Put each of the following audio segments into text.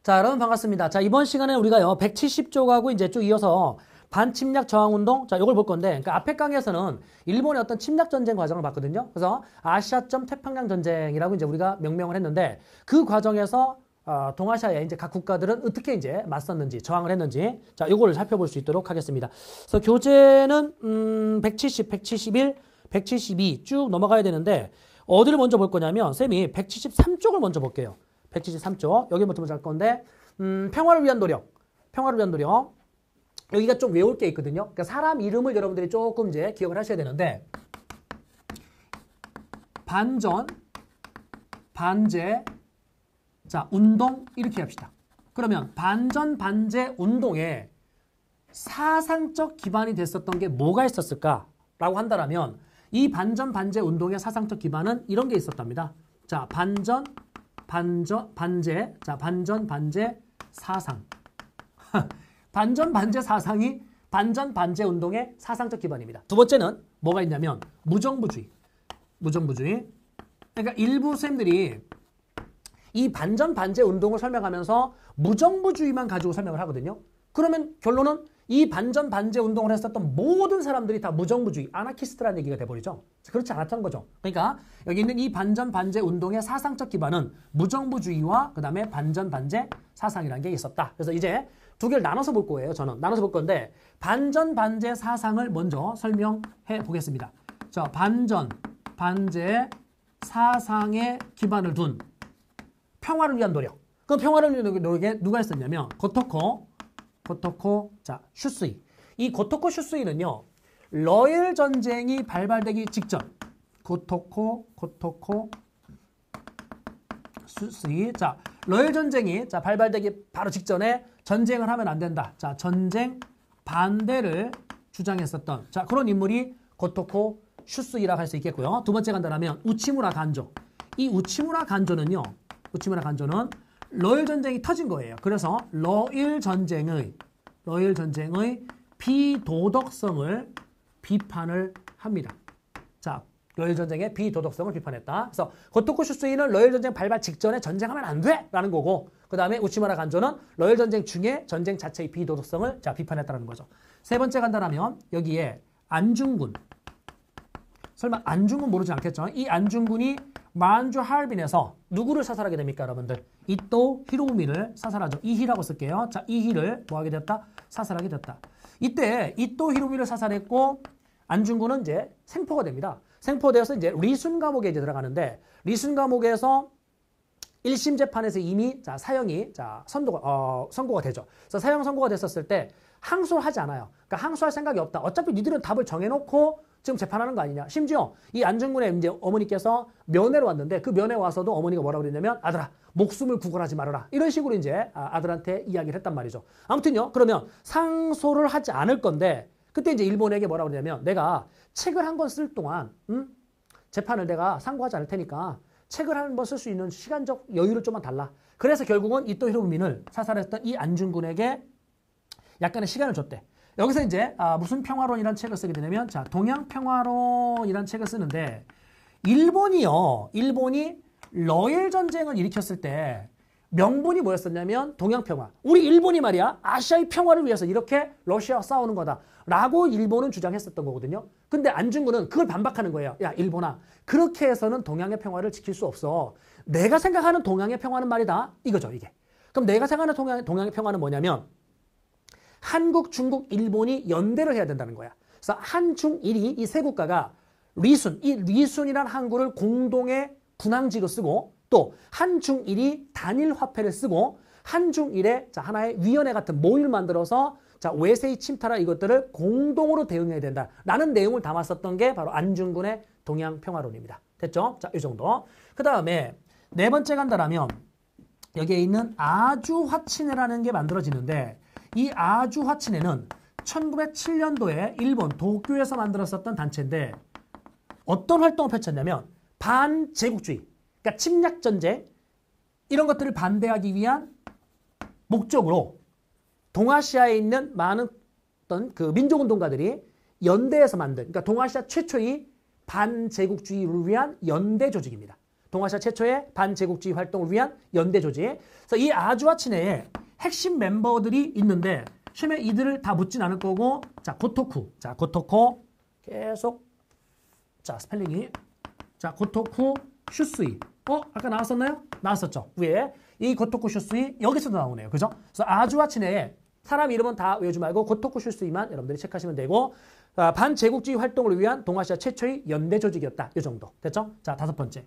자, 여러분 반갑습니다. 자, 이번 시간에 우리가요, 170쪽하고 이제 쭉 이어서 반침략 저항운동, 자, 요걸 볼 건데, 그러니까 앞에 강의에서는 일본의 어떤 침략 전쟁 과정을 봤거든요. 그래서 아시아점 태평양 전쟁이라고 이제 우리가 명명을 했는데, 그 과정에서 동아시아의 이제 각 국가들은 어떻게 이제 맞섰는지, 저항을 했는지, 자, 요거를 살펴볼 수 있도록 하겠습니다. 그래서 교재는 170, 171, 172 쭉 넘어가야 되는데, 어디를 먼저 볼 거냐면, 쌤이 173쪽을 먼저 볼게요. 173쪽. 여기부터 먼저 할 건데, 평화를 위한 노력. 평화를 위한 노력. 여기가 좀 외울 게 있거든요. 그러니까 사람 이름을 여러분들이 조금 이제 기억을 하셔야 되는데, 반전, 반제, 자, 운동, 이렇게 합시다. 그러면 반전, 반제, 운동에 사상적 기반이 됐었던 게 뭐가 있었을까라고 한다면, 이 반전, 반제, 운동의 사상적 기반은 이런 게 있었답니다. 자, 반전, 반제, 자, 반전, 반제, 사상. 반전, 반제, 사상이 반전, 반제 운동의 사상적 기반입니다. 두 번째는 뭐가 있냐면 무정부주의. 무정부주의. 그러니까 일부 쌤들이 이 반전, 반제 운동을 설명하면서 무정부주의만 가지고 설명을 하거든요. 그러면 결론은 이 반전, 반제 운동을 했었던 모든 사람들이 다 무정부주의, 아나키스트라는 얘기가 돼버리죠. 그렇지 않았다는 거죠. 그러니까 여기 있는 이 반전, 반제 운동의 사상적 기반은 무정부주의와 그 다음에 반전, 반제 사상이라는 게 있었다. 그래서 이제 두 개를 나눠서 볼 거예요. 저는 나눠서 볼 건데 반전, 반제 사상을 먼저 설명해 보겠습니다. 자, 반전, 반제 사상에 기반을 둔 평화를 위한 노력. 그 평화를 위한 노력에 누가 했었냐면 고토코, 자, 슈스이. 이 고토코 슈스이는요, 러일 전쟁이 발발되기 직전, 고토코 슈스이. 자, 러일 전쟁이 발발되기 바로 직전에 전쟁을 하면 안 된다. 자, 전쟁 반대를 주장했었던, 자, 그런 인물이 고토코 슈스이라고 할 수 있겠고요. 두 번째 간다면 우치무라 간조. 이 우치무라 간조는 러일 전쟁이 터진 거예요. 그래서 러일 전쟁의 비도덕성을 비판을 합니다. 자, 러일 전쟁의 비도덕성을 비판했다. 그래서 고토코 슈스이는 러일 전쟁 발발 직전에 전쟁하면 안 돼! 라는 거고, 그 다음에 우치무라 간조는 러일 전쟁 중에 전쟁 자체의 비도덕성을 비판했다는 거죠. 세 번째 간다면 여기에 안중근. 설마 안중근 모르지 않겠죠? 이 안중근이 만주 하얼빈에서 누구를 사살하게 됩니까, 여러분들? 이토 히로부미를 사살하죠. 이희라고 쓸게요. 자, 이희를 뭐하게 됐다? 사살하게 됐다. 이때 이토 히로부미를 사살했고 안중근은 이제 생포가 됩니다. 생포되어서 이제 리순 감옥에 이제 들어가는데 리순 감옥에서 1심 재판에서 이미 사형이 선고가 되죠. 그래서 사형 선고가 됐었을 때 항소를 하지 않아요. 그러니까 항소할 생각이 없다. 어차피 니들은 답을 정해놓고 지금 재판하는 거 아니냐. 심지어 이 안중근의 이제 어머니께서 면회로 왔는데 그 면회 와서도 어머니가 뭐라고 그랬냐면 아들아 목숨을 구걸하지 말아라. 이런 식으로 이제 아들한테 이야기를 했단 말이죠. 아무튼요. 그러면 상소를 하지 않을 건데 그때 이제 일본에게 뭐라고 그러냐면 내가 책을 한 권 쓸 동안 재판을 내가 상고하지 않을 테니까 책을 한 번 쓸 수 있는 시간적 여유를 좀만 달라. 그래서 결국은 이토 히로부미를 사살했던 이 안중근에게 약간의 시간을 줬대. 여기서 이제 무슨 평화론이라는 책을 쓰게 되냐면 자, 동양평화론이라는 책을 쓰는데 일본이 러일 전쟁을 일으켰을 때 명분이 뭐였었냐면 동양평화. 우리 일본이 말이야 아시아의 평화를 위해서 이렇게 러시아와 싸우는 거다 라고 일본은 주장했었던 거거든요. 근데 안중근은 그걸 반박하는 거예요. 야, 일본아, 그렇게 해서는 동양의 평화를 지킬 수 없어. 내가 생각하는 동양의 평화는 말이다 이거죠, 이게. 그럼 내가 생각하는 동양의 평화는 뭐냐면 한국, 중국, 일본이 연대를 해야 된다는 거야. 그래서 한중일이 이 세 국가가 이 리순이라는 항구를 공동의 군항지로 쓰고 또 한중일이 단일 화폐를 쓰고 한중일의 하나의 위원회 같은 모임을 만들어서 외세의 침탈할 이것들을 공동으로 대응해야 된다라는 내용을 담았었던 게 바로 안중근의 동양평화론입니다. 됐죠? 자, 이 정도. 그 다음에 네 번째 간다라면 여기에 있는 아주화친회라는 게 만들어지는데 이 아주화친회는 1907년도에 일본 도쿄에서 만들었었던 단체인데 어떤 활동을 펼쳤냐면 반제국주의, 그러니까 침략전쟁 이런 것들을 반대하기 위한 목적으로 동아시아에 있는 많은 어떤 그 민족운동가들이 연대해서 만든, 그러니까 동아시아 최초의 반제국주의를 위한 연대 조직입니다. 동아시아 최초의 반제국주의 활동을 위한 연대 조직. 그래서 이 아주아 친해에 핵심 멤버들이 있는데 시험에 이들을 다 묻진 않을 거고 자 고토쿠. 자 고토쿠 계속 자 스펠링이 자 고토쿠 슈스이. 아까 나왔었나요? 나왔었죠. 위에 이 고토쿠 슈스이 여기서도 나오네요. 그죠? 그래서 아주아 친해에 사람 이름은 다 외우지 말고 고토쿠 슈스이만 여러분들이 체크하시면 되고 반제국주의 활동을 위한 동아시아 최초의 연대 조직이었다. 이 정도. 됐죠? 자, 다섯 번째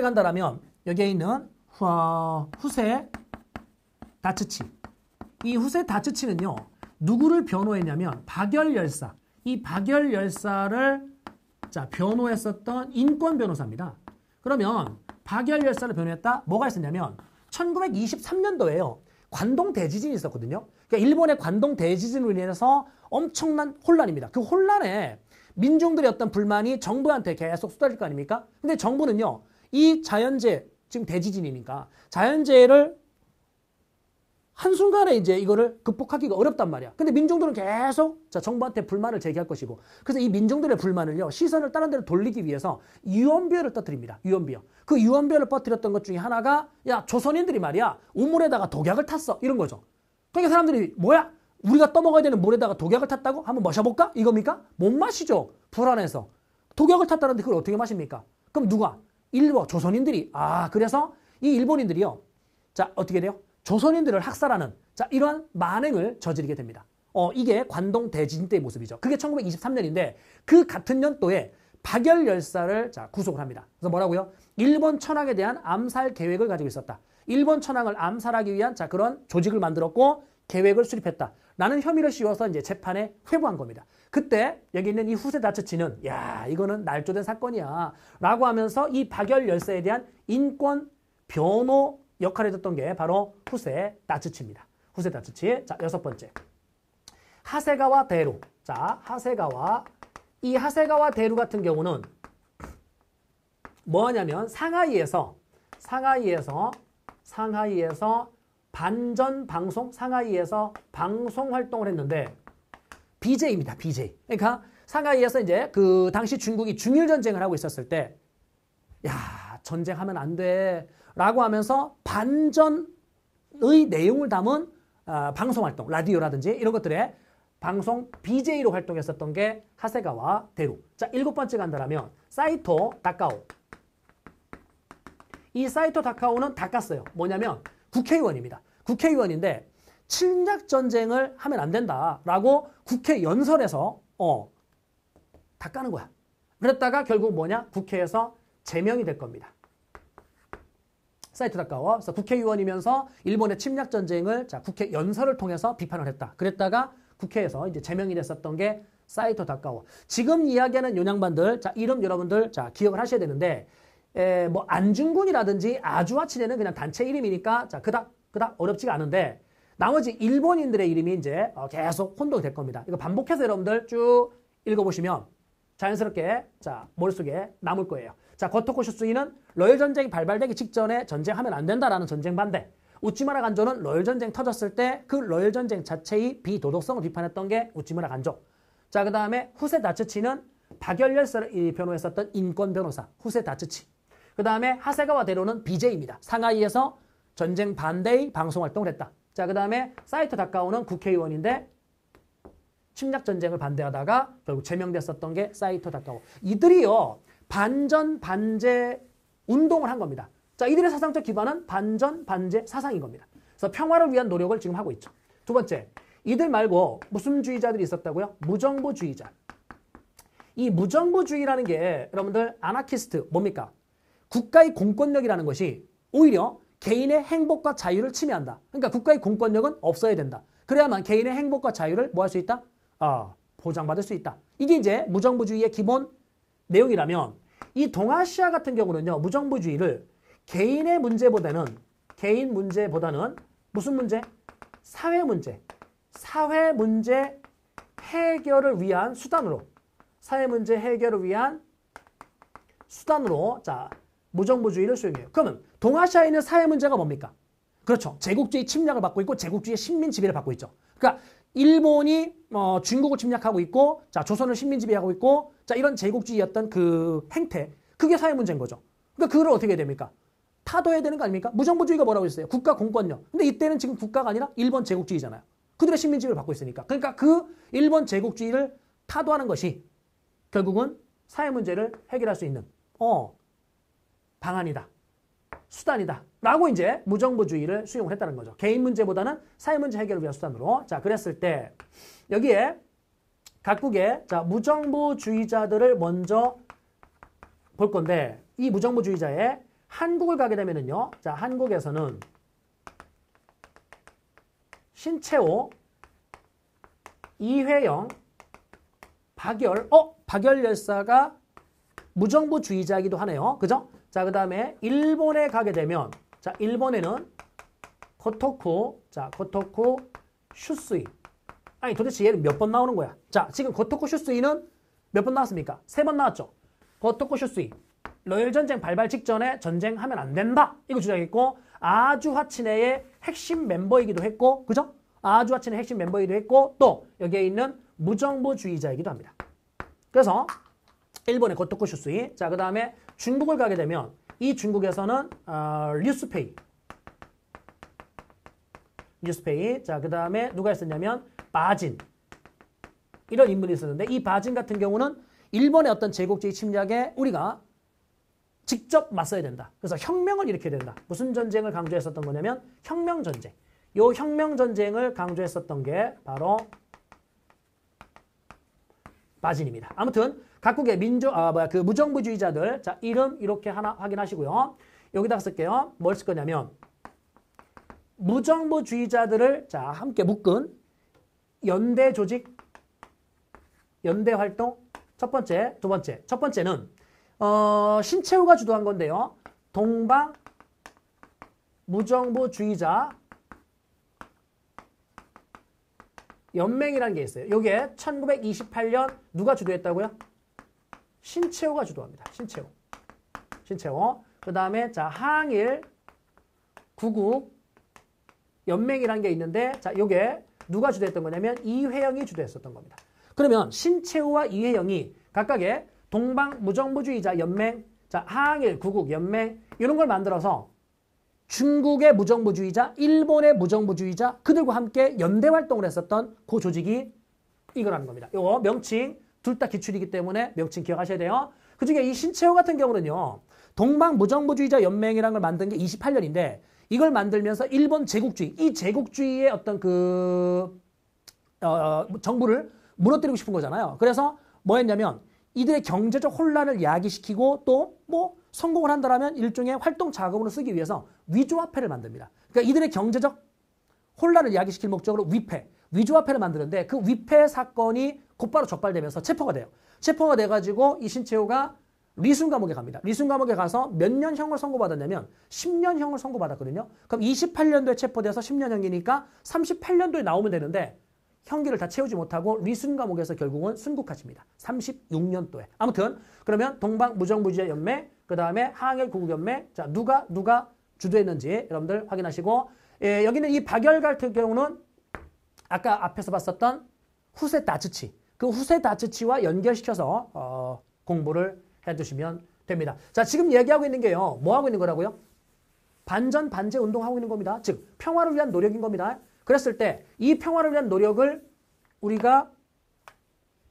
간다라면 여기에 있는 후세 다츠치. 이 후세 다츠치는요. 누구를 변호했냐면 박열열사. 이 박열열사를 자, 변호했었던 인권 변호사입니다. 그러면 박열열사를 변호했다. 뭐가 있었냐면 1923년도에요. 관동 대지진이 있었거든요. 그러니까 일본의 관동 대지진으로 인해서 엄청난 혼란입니다. 그 혼란에 민중들의 어떤 불만이 정부한테 계속 쏟아질 거 아닙니까? 근데 정부는요. 이 자연재해, 지금 대지진이니까 자연재해를 한순간에 이제 이거를 극복하기가 어렵단 말이야. 근데 민중들은 계속 자, 정부한테 불만을 제기할 것이고 그래서 이 민중들의 불만을요. 시선을 다른 데로 돌리기 위해서 유언비어를 터뜨립니다. 유언비어. 그 유언비어를 퍼뜨렸던 것 중에 하나가 야 조선인들이 말이야. 우물에다가 독약을 탔어. 이런 거죠. 그러니까 사람들이 뭐야? 우리가 떠먹어야 되는 물에다가 독약을 탔다고? 한번 마셔볼까? 이겁니까? 못 마시죠. 불안해서. 독약을 탔다는데 그걸 어떻게 마십니까? 그럼 누가? 일본 조선인들이. 그래서 이 일본인들이요. 자 어떻게 돼요? 조선인들을 학살하는 자 이러한 만행을 저지르게 됩니다. 이게 관동 대지진 때의 모습이죠. 그게 1923년인데 그 같은 연도에 박열열사를 자 구속을 합니다. 그래서 뭐라고요? 일본 천황에 대한 암살 계획을 가지고 있었다. 일본 천황을 암살하기 위한 자 그런 조직을 만들었고 계획을 수립했다. 라는 혐의를 씌워서 이제 재판에 회부한 겁니다. 그때 여기 있는 이 후세 다츠치는 야 이거는 날조된 사건이야 라고 하면서 이 박열열사에 대한 인권 변호 역할을 했던 게 바로 후세 다츠치입니다. 후세 다츠치. 자, 여섯 번째. 하세가와 대루. 자, 이 하세가와 대루 같은 경우는 뭐 하냐면 상하이에서 반전 방송, 상하이에서 방송 활동을 했는데 BJ입니다. BJ. 그러니까 상하이에서 이제 그 당시 중국이 중일 전쟁을 하고 있었을 때 야, 전쟁하면 안 돼. 라고 하면서 반전의 내용을 담은 방송 활동, 라디오라든지 이런 것들에 방송 BJ로 활동했었던 게 하세가와 대루. 자, 일곱 번째 간다라면 사이토 다카오. 이 사이토 다카오는 닦았어요. 뭐냐면 국회의원입니다. 국회의원인데 침략 전쟁을 하면 안 된다라고 국회 연설에서 닦아는 거야. 그랬다가 결국 뭐냐? 국회에서 제명이 될 겁니다. 사이토 다카오. 그래서 국회의원이면서 일본의 침략 전쟁을 자, 국회 연설을 통해서 비판을 했다. 그랬다가 국회에서 이제 제명이 됐었던 게 사이토 다카오. 지금 이야기하는 요양반들, 자, 이름 여러분들 자, 기억을 하셔야 되는데, 뭐 안중근이라든지 아주아 친해는 그냥 단체 이름이니까 자, 그닥 어렵지가 않은데 나머지 일본인들의 이름이 이제 계속 혼동이 될 겁니다. 이거 반복해서 여러분들 쭉 읽어보시면 자연스럽게 자, 머릿속에 남을 거예요. 자, 고토쿠 슈스이는 러일 전쟁이 발발되기 직전에 전쟁하면 안 된다라는 전쟁 반대. 우치무라 간조는 러일 전쟁 터졌을 때 그 러일 전쟁 자체의 비도덕성을 비판했던 게 우치무라 간조. 자, 그 다음에 후세 다츠치는 박열열사를 변호했었던 인권 변호사 후세 다츠치. 그 다음에 하세가와 대로는 BJ입니다. 상하이에서 전쟁 반대의 방송 활동을 했다. 자, 그 다음에 사이토 다카오는 국회의원인데 침략 전쟁을 반대하다가 결국 제명됐었던 게 사이토 다카오. 이들이요 반전 반제 운동을 한 겁니다. 자, 이들의 사상적 기반은 반전 반제 사상인 겁니다. 그래서 평화를 위한 노력을 지금 하고 있죠. 두 번째, 이들 말고 무슨 주의자들이 있었다고요? 무정부주의자. 이 무정부주의라는 게 여러분들 아나키스트 뭡니까? 국가의 공권력이라는 것이 오히려 개인의 행복과 자유를 침해한다. 그러니까 국가의 공권력은 없어야 된다. 그래야만 개인의 행복과 자유를 뭐 할 수 있다? 보장받을 수 있다. 이게 이제 무정부주의의 기본 내용이라면 이 동아시아 같은 경우는요. 무정부주의를 개인 문제보다는 무슨 문제? 사회 문제 해결을 위한 수단으로 자, 무정부주의를 수용해요. 그러면 동아시아에 있는 사회 문제가 뭡니까? 그렇죠. 제국주의 침략을 받고 있고 제국주의 식민 지배를 받고 있죠. 그러니까 일본이 중국을 침략하고 있고 자, 조선을 식민 지배하고 있고 자, 이런 제국주의였던 그 행태 그게 사회 문제인 거죠. 그러니까 그걸 어떻게 해야 됩니까? 타도해야 되는 거 아닙니까? 무정부주의가 뭐라고 했어요? 국가 공권력. 근데 이때는 지금 국가가 아니라 일본 제국주의잖아요. 그들의 식민지를 받고 있으니까. 그러니까 그 일본 제국주의를 타도하는 것이 결국은 사회 문제를 해결할 수 있는 방안이다. 수단이다. 라고 이제 무정부주의를 수용을 했다는 거죠. 개인 문제보다는 사회 문제 해결을 위한 수단으로. 자, 그랬을 때 여기에 각국의 무정부주의자들을 먼저 볼 건데 이 무정부주의자의 한국을 가게 되면은요. 자, 한국에서는 신채호, 이회영, 박열 열사가 무정부주의자이기도 하네요. 그죠? 자, 그 다음에 일본에 가게 되면 자, 일본에는 고토쿠 슈스이. 아니, 도대체 얘는 몇 번 나오는 거야? 자, 지금 고토쿠 슈스이는 몇 번 나왔습니까? 3번 나왔죠. 고토쿠 슈스이. 러일 전쟁 발발 직전에 전쟁하면 안 된다. 이거 주장했고 아주하치네의 핵심 멤버이기도 했고 그죠? 아주하치네 핵심 멤버이기도 했고 또 여기에 있는 무정부주의자이기도 합니다. 그래서 일본의 고토쿠 슈스이. 자, 그 다음에 중국을 가게 되면 이 중국에서는 류스페이. 자, 그 다음에 누가 있었냐면 바진. 이런 인물이 있었는데 이 바진 같은 경우는 일본의 어떤 제국주의 침략에 우리가 직접 맞서야 된다. 그래서 혁명을 일으켜야 된다. 무슨 전쟁을 강조했었던 거냐면 혁명전쟁. 이 혁명전쟁을 강조했었던 게 바로 바진입니다. 아무튼 각국의 무정부주의자들 자, 이름 이렇게 하나 확인하시고요. 여기다가 쓸게요. 뭘 쓸 거냐면 무정부주의자들을 자, 함께 묶은 연대 조직, 연대 활동 첫 번째, 두 번째. 첫 번째는 신채호가 주도한 건데요. 동방 무정부주의자 연맹이라는 게 있어요. 이게 1928년 누가 주도했다고요? 신채호가 주도합니다. 신채호. 그 다음에 자, 항일 구국 연맹이라는 게 있는데 자, 요게 누가 주도했던 거냐면 이회영이 주도했었던 겁니다. 그러면 신채호와 이회영이 각각의 동방 무정부주의자 연맹, 자, 항일 구국 연맹 이런 걸 만들어서 중국의 무정부주의자, 일본의 무정부주의자 그들과 함께 연대 활동을 했었던 그 조직이 이거라는 겁니다. 요거 명칭 둘 다 기출이기 때문에 명칭 기억하셔야 돼요. 그중에 이 신채호 같은 경우는요. 동방 무정부주의자 연맹이라는 걸 만든 게 28년인데 이걸 만들면서 일본 제국주의, 이 제국주의의 어떤 정부를 무너뜨리고 싶은 거잖아요. 그래서 뭐 했냐면 이들의 경제적 혼란을 야기시키고 또 성공을 한다면 일종의 활동 자금으로 쓰기 위해서 위조화폐를 만듭니다. 그러니까 이들의 경제적 혼란을 야기시킬 목적으로 위조화폐를 만드는데 그 위패 사건이 곧바로 적발되면서 체포가 돼요. 체포가 돼가지고 이 신채호가 리순 감옥에 갑니다. 리순 감옥에 가서 몇 년 형을 선고받았냐면 10년 형을 선고받았거든요. 그럼 28년도에 체포돼서 10년형이니까 38년도에 나오면 되는데 형기를 다 채우지 못하고 리순 감옥에서 결국은 순국하십니다. 36년도에. 아무튼 그러면 동방 무정부주의자 연맹, 그 다음에 항일 구국연맹, 자 누가 주도했는지 여러분들 확인하시고 여기는 이 박열 같은 경우는 아까 앞에서 봤었던 후세 다츠치, 그 후세 다츠치와 연결시켜서 공부를 해두시면 됩니다. 자, 지금 얘기하고 있는 게요. 뭐 하고 있는 거라고요? 반전 반제 운동하고 있는 겁니다. 즉 평화를 위한 노력인 겁니다. 그랬을 때 이 평화를 위한 노력을 우리가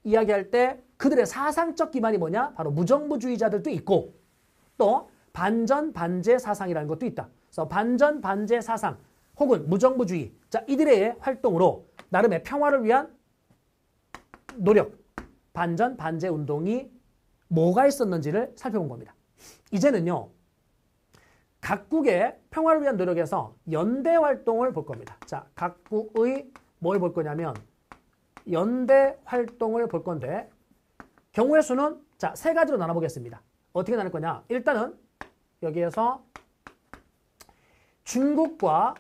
이야기할 때 그들의 사상적 기반이 뭐냐? 바로 무정부주의자들도 있고 또 반전 반제 사상이라는 것도 있다. 그래서 반전 반제 사상 혹은 무정부주의 자 이들의 활동으로 나름의 평화를 위한 노력 반전 반제 운동이 뭐가 있었는지를 살펴본 겁니다. 이제는요. 각국의 평화를 위한 노력에서 연대 활동을 볼 겁니다. 자, 각국의 뭘 볼 거냐면 연대 활동을 볼 건데 경우의 수는 자, 세 가지로 나눠보겠습니다. 어떻게 나눌 거냐? 일단은 여기에서 중국과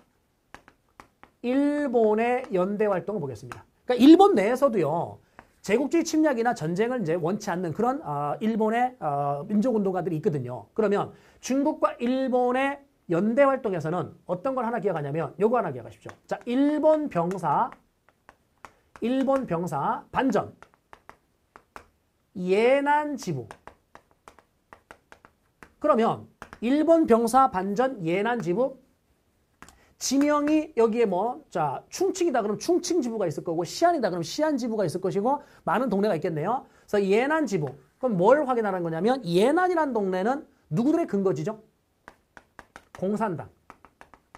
일본의 연대 활동을 보겠습니다. 그러니까 일본 내에서도요. 제국주의 침략이나 전쟁을 이제 원치 않는 그런 일본의 민족운동가들이 있거든요. 그러면 중국과 일본의 연대 활동에서는 어떤 걸 하나 기억하냐면 요거 하나 기억하십시오. 자, 일본 병사 반전 예난 지부 그러면 일본 병사 반전 예난 지부 지명이 여기에 뭐, 자, 충칭이다 그러면 충칭 지부가 있을 거고, 시안이다 그러면 시안 지부가 있을 것이고, 많은 동네가 있겠네요. 그래서 예난 지부. 그럼 뭘 확인하는 거냐면, 예난이라는 동네는 누구들의 근거지죠? 공산당.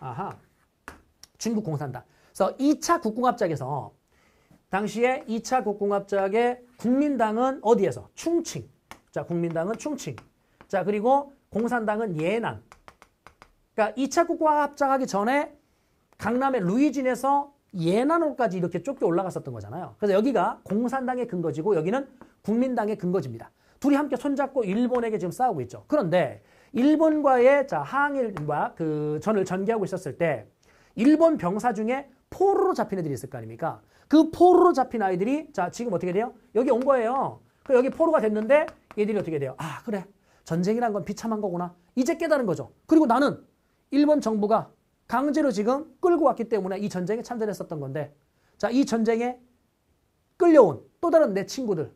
아하. 중국 공산당. 그래서 2차 국공합작에서, 당시에 2차 국공합작의 국민당은 어디에서? 충칭. 자, 국민당은 충칭. 자, 그리고 공산당은 예난. 그러니까 2차 국공합작하기 전에 강남의 루이진에서 예난호까지 이렇게 좁게 올라갔었던 거잖아요. 그래서 여기가 공산당의 근거지고 여기는 국민당의 근거지입니다. 둘이 함께 손잡고 일본에게 지금 싸우고 있죠. 그런데 일본과의 자, 항일과 그 전을 전개하고 있었을 때 일본 병사 중에 포로로 잡힌 애들이 있을 거 아닙니까? 그 포로로 잡힌 아이들이 자, 지금 어떻게 돼요? 여기 온 거예요. 그 여기 포로가 됐는데 얘들이 어떻게 돼요? 아, 그래. 전쟁이란 건 비참한 거구나. 이제 깨달은 거죠. 그리고 나는 일본 정부가 강제로 지금 끌고 왔기 때문에 이 전쟁에 참전했었던 건데 자, 이 전쟁에 끌려온 또 다른 내 친구들,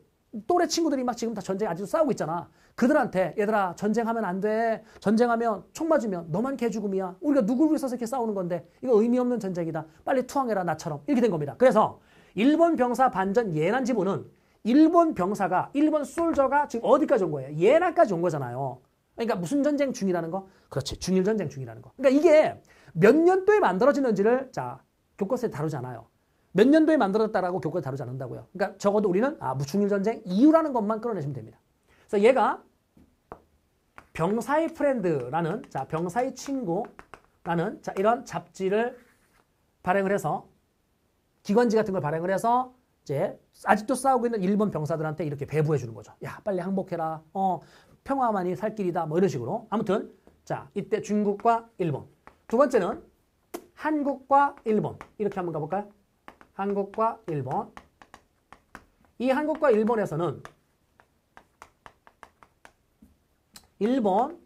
또래 친구들이 막 지금 다 전쟁 아직도 싸우고 있잖아. 그들한테 얘들아 전쟁하면 안 돼. 전쟁하면 총 맞으면 너만 개죽음이야. 우리가 누구를 위해서 이렇게 싸우는 건데 이거 의미 없는 전쟁이다. 빨리 투항해라 나처럼. 이렇게 된 겁니다. 그래서 일본 병사 반전 예난 지부는 일본 병사가 일본 솔저가 지금 어디까지 온 거예요? 예난까지 온 거잖아요. 그러니까 무슨 전쟁 중이라는 거? 그렇지. 중일 전쟁 중이라는 거. 그러니까 이게 몇 년도에 만들어지는지를 자, 교과서에 다루지 않아요. 몇 년도에 만들어졌다라고 교과서에 다루지 않는다고요. 그러니까 적어도 우리는 중일 전쟁 이후라는 것만 끌어내시면 됩니다. 그래서 얘가 병사의 프렌드라는 자, 병사의 친구라는 자, 이런 잡지를 발행을 해서 기관지 같은 걸 발행을 해서 이제 아직도 싸우고 있는 일본 병사들한테 이렇게 배부해 주는 거죠. 야, 빨리 항복해라. 평화만이 살 길이다. 뭐 이런 식으로. 아무튼 자, 이때 중국과 일본. 두 번째는 한국과 일본. 이렇게 한번 가볼까요? 한국과 일본. 이 한국과 일본에서는 일본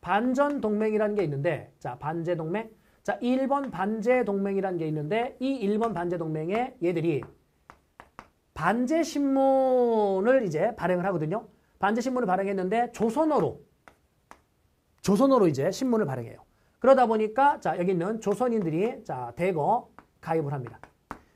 반전 동맹이라는 게 있는데 자, 반제 동맹. 자, 일본 반제 동맹이라는 게 있는데 이 일본 반제 동맹에 얘들이 반제 신문을 이제 발행을 하거든요. 반제 신문을 발행했는데 조선어로 이제 신문을 발행해요. 그러다 보니까 자, 여기 있는 조선인들이 자, 대거 가입을 합니다.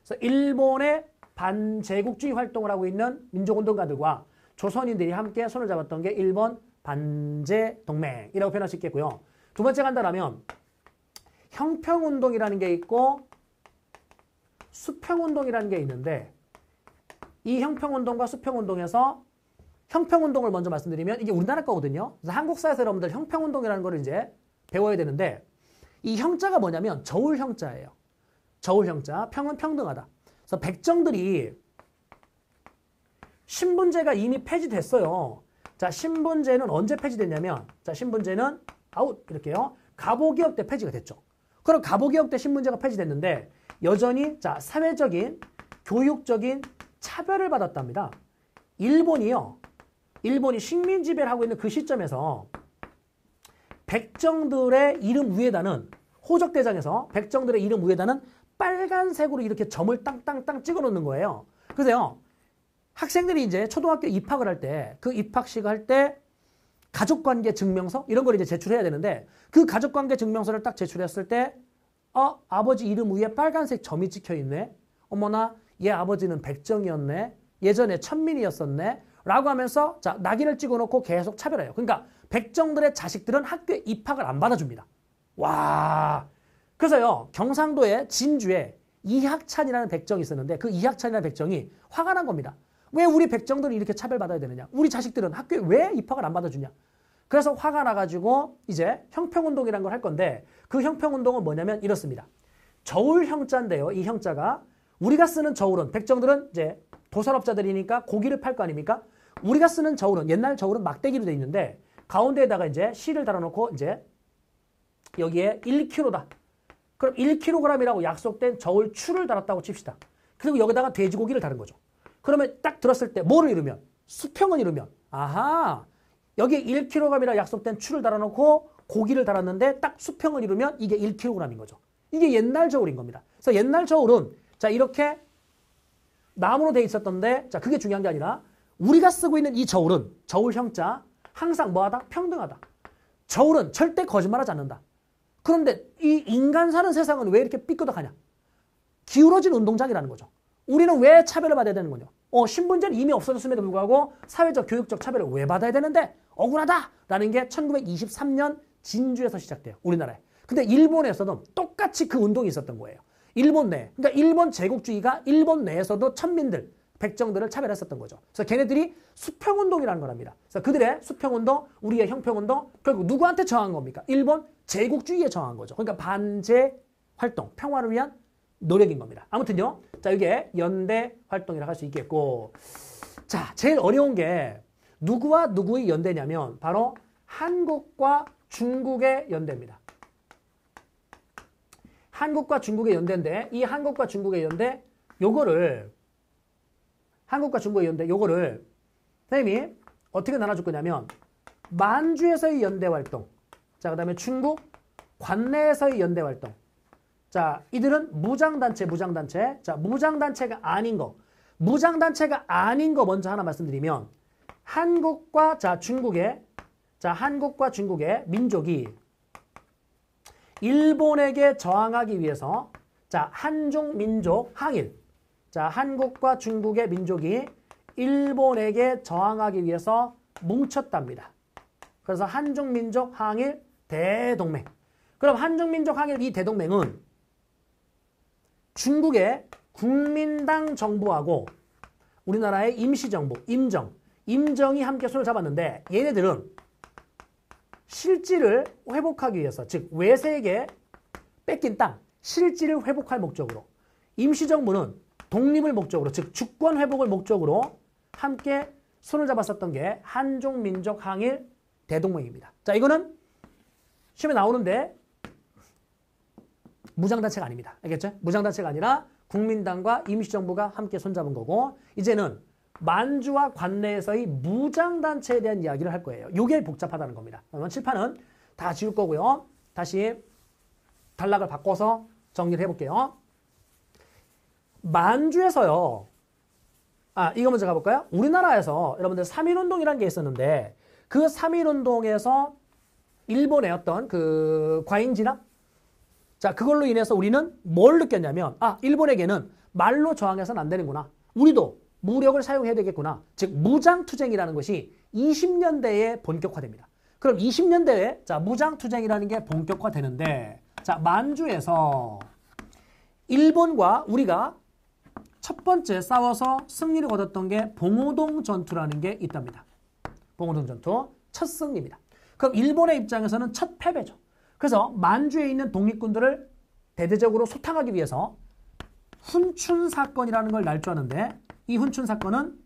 그래서 일본의 반제국주의 활동을 하고 있는 민족운동가들과 조선인들이 함께 손을 잡았던 게 일본 반제 동맹이라고 표현할 수 있겠고요. 두 번째 간다라면 형평운동이라는 게 있고 수평운동이라는 게 있는데 이 형평운동과 수평운동에서 형평운동을 먼저 말씀드리면 이게 우리나라 거거든요. 그래서 한국사에서 여러분들 형평운동이라는 걸 이제 배워야 되는데 이 형자가 뭐냐면 저울형자예요. 저울형자. 평은 평등하다. 그래서 백정들이 신분제가 이미 폐지됐어요. 자, 신분제는 언제 폐지됐냐면 자, 신분제는 아웃 이렇게요. 갑오개혁 때 폐지가 됐죠. 그럼 갑오개혁 때 신분제가 폐지됐는데 여전히 자, 사회적인 교육적인 차별을 받았답니다. 일본이 식민 지배를 하고 있는 그 시점에서 백정들의 이름 위에다는 호적대장에서 백정들의 이름 위에다는 빨간색으로 이렇게 점을 땅땅땅 찍어 놓는 거예요. 그래서요. 학생들이 이제 초등학교 입학을 할 때 그 입학식 할 때 가족관계 증명서 이런 걸 이제 제출해야 되는데 그 가족관계 증명서를 딱 제출했을 때 아버지 이름 위에 빨간색 점이 찍혀 있네. 어머나 얘 아버지는 백정이었네. 예전에 천민이었었네. 라고 하면서 자, 낙인을 찍어놓고 계속 차별해요. 그러니까 백정들의 자식들은 학교에 입학을 안 받아줍니다. 와. 그래서요. 경상도의 진주에 이학찬이라는 백정이 있었는데 그 이학찬이라는 백정이 화가 난 겁니다. 왜 우리 백정들이 이렇게 차별받아야 되느냐. 우리 자식들은 학교에 왜 입학을 안 받아주냐. 그래서 화가 나가지고 이제 형평운동이라는 걸 할 건데 그 형평운동은 뭐냐면 이렇습니다. 저울형자인데요. 이 형자가 우리가 쓰는 저울은 백정들은 이제 도산업자들이니까 고기를 팔 거 아닙니까? 우리가 쓰는 저울은 옛날 저울은 막대기로 돼 있는데 가운데에다가 이제 실을 달아놓고 이제 여기에 1kg다. 그럼 1kg이라고 약속된 저울 추를 달았다고 칩시다. 그리고 여기다가 돼지고기를 달은 거죠. 그러면 딱 들었을 때 뭐를 이루면? 수평은 이루면 아하 여기에 1kg이라 약속된 추를 달아놓고 고기를 달았는데 딱 수평을 이루면 이게 1kg인 거죠. 이게 옛날 저울인 겁니다. 그래서 옛날 저울은 자 이렇게 나무로 돼 있었던데 자 그게 중요한 게 아니라 우리가 쓰고 있는 이 저울은 저울형자 항상 뭐하다? 평등하다. 저울은 절대 거짓말하지 않는다. 그런데 이 인간 사는 세상은 왜 이렇게 삐끗하냐? 기울어진 운동장이라는 거죠. 우리는 왜 차별을 받아야 되는 거냐? 신분제는 이미 없어졌음에도 불구하고 사회적, 교육적 차별을 왜 받아야 되는데 억울하다라는 게 1923년 진주에서 시작돼요. 우리나라에. 근데 일본에서도 똑같이 그 운동이 있었던 거예요. 일본 내. 그러니까 일본 제국주의가 일본 내에서도 천민들, 백정들을 차별했었던 거죠. 그래서 걔네들이 수평운동이라는 거랍니다. 그래서 그들의 수평운동, 우리의 형평운동, 결국 누구한테 저항한 겁니까? 일본 제국주의에 저항한 거죠. 그러니까 반제 활동, 평화를 위한 노력인 겁니다. 아무튼요. 자, 이게 연대 활동이라고 할 수 있겠고. 자, 제일 어려운 게 누구와 누구의 연대냐면 바로 한국과 중국의 연대입니다. 한국과 중국의 연대인데 이 한국과 중국의 연대 요거를 선생님이 어떻게 나눠줄 거냐면 만주에서의 연대 활동, 자, 그 다음에 중국 관내에서의 연대 활동. 자, 이들은 무장단체. 자, 무장단체가 아닌 거 먼저 하나 말씀드리면 한국과 중국의 민족이 일본에게 저항하기 위해서 한중민족 항일. 자, 한국과 중국의 민족이 일본에게 저항하기 위해서 뭉쳤답니다. 그래서 한중민족 항일 대동맹. 그럼 한중민족 항일 이 대동맹은 중국의 국민당 정부하고 우리나라의 임시정부, 임정이 함께 손을 잡았는데 얘네들은 실질을 회복하기 위해서, 즉 외세에게 뺏긴 땅, 실질을 회복할 목적으로, 임시정부는 독립을 목적으로, 즉 주권 회복을 목적으로 함께 손을 잡았었던 게 한중민족 항일 대동맹입니다. 자, 이거는 시험에 나오는데 무장단체가 아닙니다. 알겠죠? 무장단체가 아니라 국민당과 임시정부가 함께 손잡은 거고, 이제는 만주와 관내에서의 무장단체에 대한 이야기를 할 거예요. 이게 복잡하다는 겁니다. 그러면 칠판은 다 지울 거고요. 다시 단락을 바꿔서 정리를 해볼게요. 만주에서요. 이거 먼저 가볼까요? 우리나라에서 여러분들 3.1운동이라는 게 있었는데 그 3.1운동에서 일본의 어떤 그 과잉 진압? 자, 그걸로 인해서 우리는 뭘 느꼈냐면 일본에게는 말로 저항해서는 안 되는구나. 우리도 무력을 사용해야 되겠구나. 즉 무장투쟁이라는 것이 20년대에 본격화됩니다. 그럼 20년대에 무장투쟁이라는 게 본격화되는데, 자, 만주에서 일본과 우리가 첫 번째 싸워서 승리를 거뒀던 게 봉오동 전투라는 게 있답니다. 봉오동 전투 첫 승리입니다. 그럼 일본의 입장에서는 첫 패배죠. 그래서 만주에 있는 독립군들을 대대적으로 소탕하기 위해서 훈춘 사건이라는 걸 날조하는데, 이 훈춘 사건은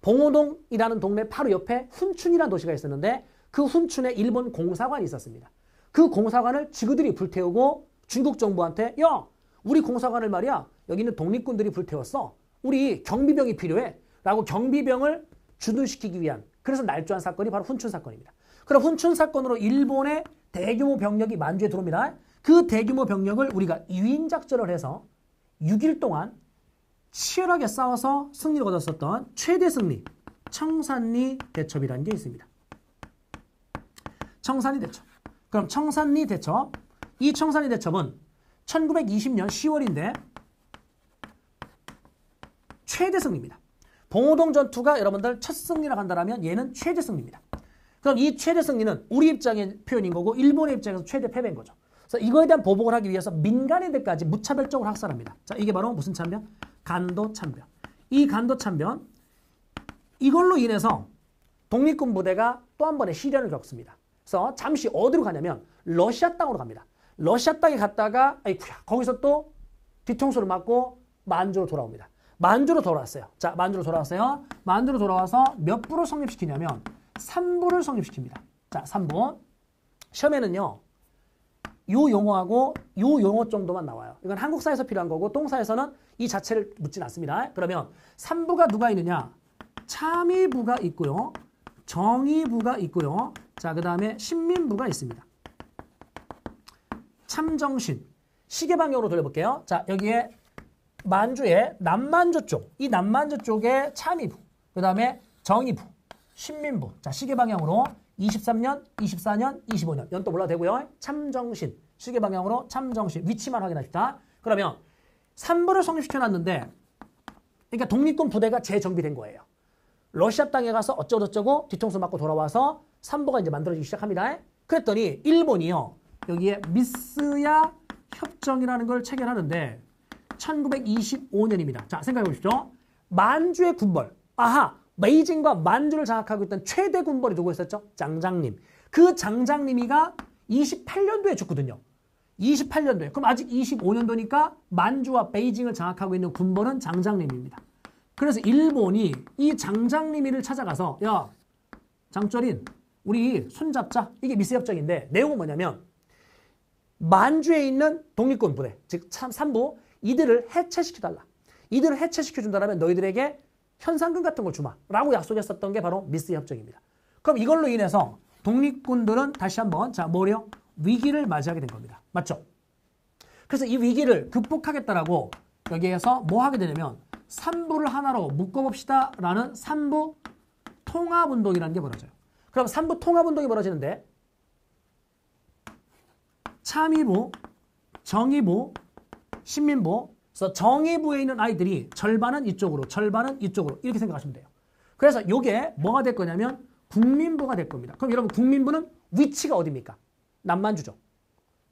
봉오동이라는 동네 바로 옆에 훈춘이라는 도시가 있었는데 그 훈춘에 일본 공사관이 있었습니다. 그 공사관을 지그들이 불태우고 중국 정부한테 우리 공사관을 말이야 여기 있는 독립군들이 불태웠어. 우리 경비병이 필요해. 라고 경비병을 주둔시키기 위한, 그래서 날조한 사건이 바로 훈춘 사건입니다. 그럼 훈춘 사건으로 일본의 대규모 병력이 만주에 들어옵니다. 그 대규모 병력을 우리가 유인작전을 해서 6일 동안 치열하게 싸워서 승리를 거뒀었던 최대 승리, 청산리 대첩이라는 게 있습니다. 청산리 대첩. 그럼 청산리 대첩, 이 청산리 대첩은 1920년 10월인데 최대 승리입니다. 봉오동 전투가 여러분들 첫 승리라고 한다면 얘는 최대 승리입니다. 그럼 이 최대 승리는 우리 입장의 표현인 거고 일본의 입장에서 최대 패배인 거죠. 그래서 이거에 대한 보복을 하기 위해서 민간인들까지 무차별적으로 학살합니다. 자, 이게 바로 무슨 참변? 간도참변. 이 간도참변, 이걸로 인해서 독립군 부대가 또 한 번의 시련을 겪습니다. 그래서 잠시 어디로 가냐면 러시아 땅으로 갑니다. 러시아 땅에 갔다가 거기서 또 뒤통수를 맞고 만주로 돌아옵니다. 만주로 돌아왔어요. 자, 만주로 돌아왔어요. 만주로 돌아와서 몇 부를 성립시키냐면 3부를 성립시킵니다. 자, 3부. 시험에는요, 요 용어하고 요 용어 정도만 나와요. 이건 한국사에서 필요한 거고 똥사에서는 이 자체를 묻진 않습니다. 그러면 3부가 누가 있느냐? 참의부가 있고요. 정의부가 있고요. 자, 그 다음에 신민부가 있습니다. 참정신. 시계 방향으로 돌려볼게요. 자, 여기에 만주의 남만주 쪽, 이 남만주 쪽에 참의부, 그 다음에 정의부, 신민부. 자, 시계 방향으로 23년, 24년, 25년. 연도 몰라도 되고요. 참정신. 시계 방향으로 참정신. 위치만 확인합시다. 그러면 3부를 성립시켜놨는데 그러니까 독립군 부대가 재정비된 거예요. 러시아 땅에 가서 어쩌고저쩌고 뒤통수 맞고 돌아와서 3부가 이제 만들어지기 시작합니다. 그랬더니 일본이요. 여기에 미스야 협정이라는 걸 체결하는데 1925년입니다. 자, 생각해 보십시오. 만주의 군벌. 아하, 베이징과 만주를 장악하고 있던 최대 군벌이 누구였었죠? 장장님. 그 장장님이가 28년도에 죽거든요. 28년도에. 그럼 아직 25년도니까 만주와 베이징을 장악하고 있는 군벌은 장장님입니다. 그래서 일본이 이 장장님이를 찾아가서 야, 장쩌린 우리 손잡자. 이게 미스협정인데 내용은 뭐냐면 만주에 있는 독립군 부대, 즉 3부 이들을 해체시켜달라. 이들을 해체시켜준다면 너희들에게 현상금 같은 걸 주마 라고 약속했었던 게 바로 미스협정입니다. 그럼 이걸로 인해서 독립군들은 다시 한번 자 뭐래요? 위기를 맞이하게 된 겁니다. 맞죠? 그래서 이 위기를 극복하겠다라고 여기에서 뭐 하게 되냐면 3부를 하나로 묶어봅시다 라는 3부 통합운동이라는 게 벌어져요. 그럼 3부 통합운동이 벌어지는데 참의부, 정의부, 신민부. 그래서 정의부에 있는 아이들이 절반은 이쪽으로, 절반은 이쪽으로 이렇게 생각하시면 돼요. 그래서 이게 뭐가 될 거냐면 국민부가 될 겁니다. 그럼 여러분 국민부는 위치가 어디입니까? 남만주죠.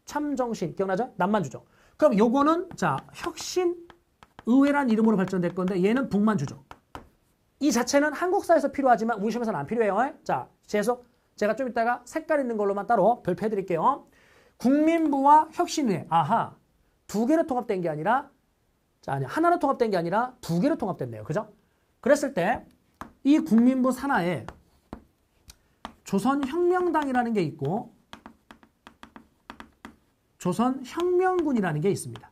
참정신 기억나죠? 남만주죠. 그럼 요거는 자 혁신의회란 이름으로 발전될 건데 얘는 북만주죠. 이 자체는 한국사에서 필요하지만 우리 시험에서는 안 필요해요. 자, 계속 제가 좀 이따가 색깔 있는 걸로만 따로 별표해 드릴게요. 국민부와 혁신의회. 아하. 두 개로 통합된 게 아니라 자, 아니 하나로 통합된 게 아니라 두 개로 통합됐네요. 그죠? 그랬을 때 이 국민부 산하에 조선혁명당이라는 게 있고 조선혁명군이라는 게 있습니다.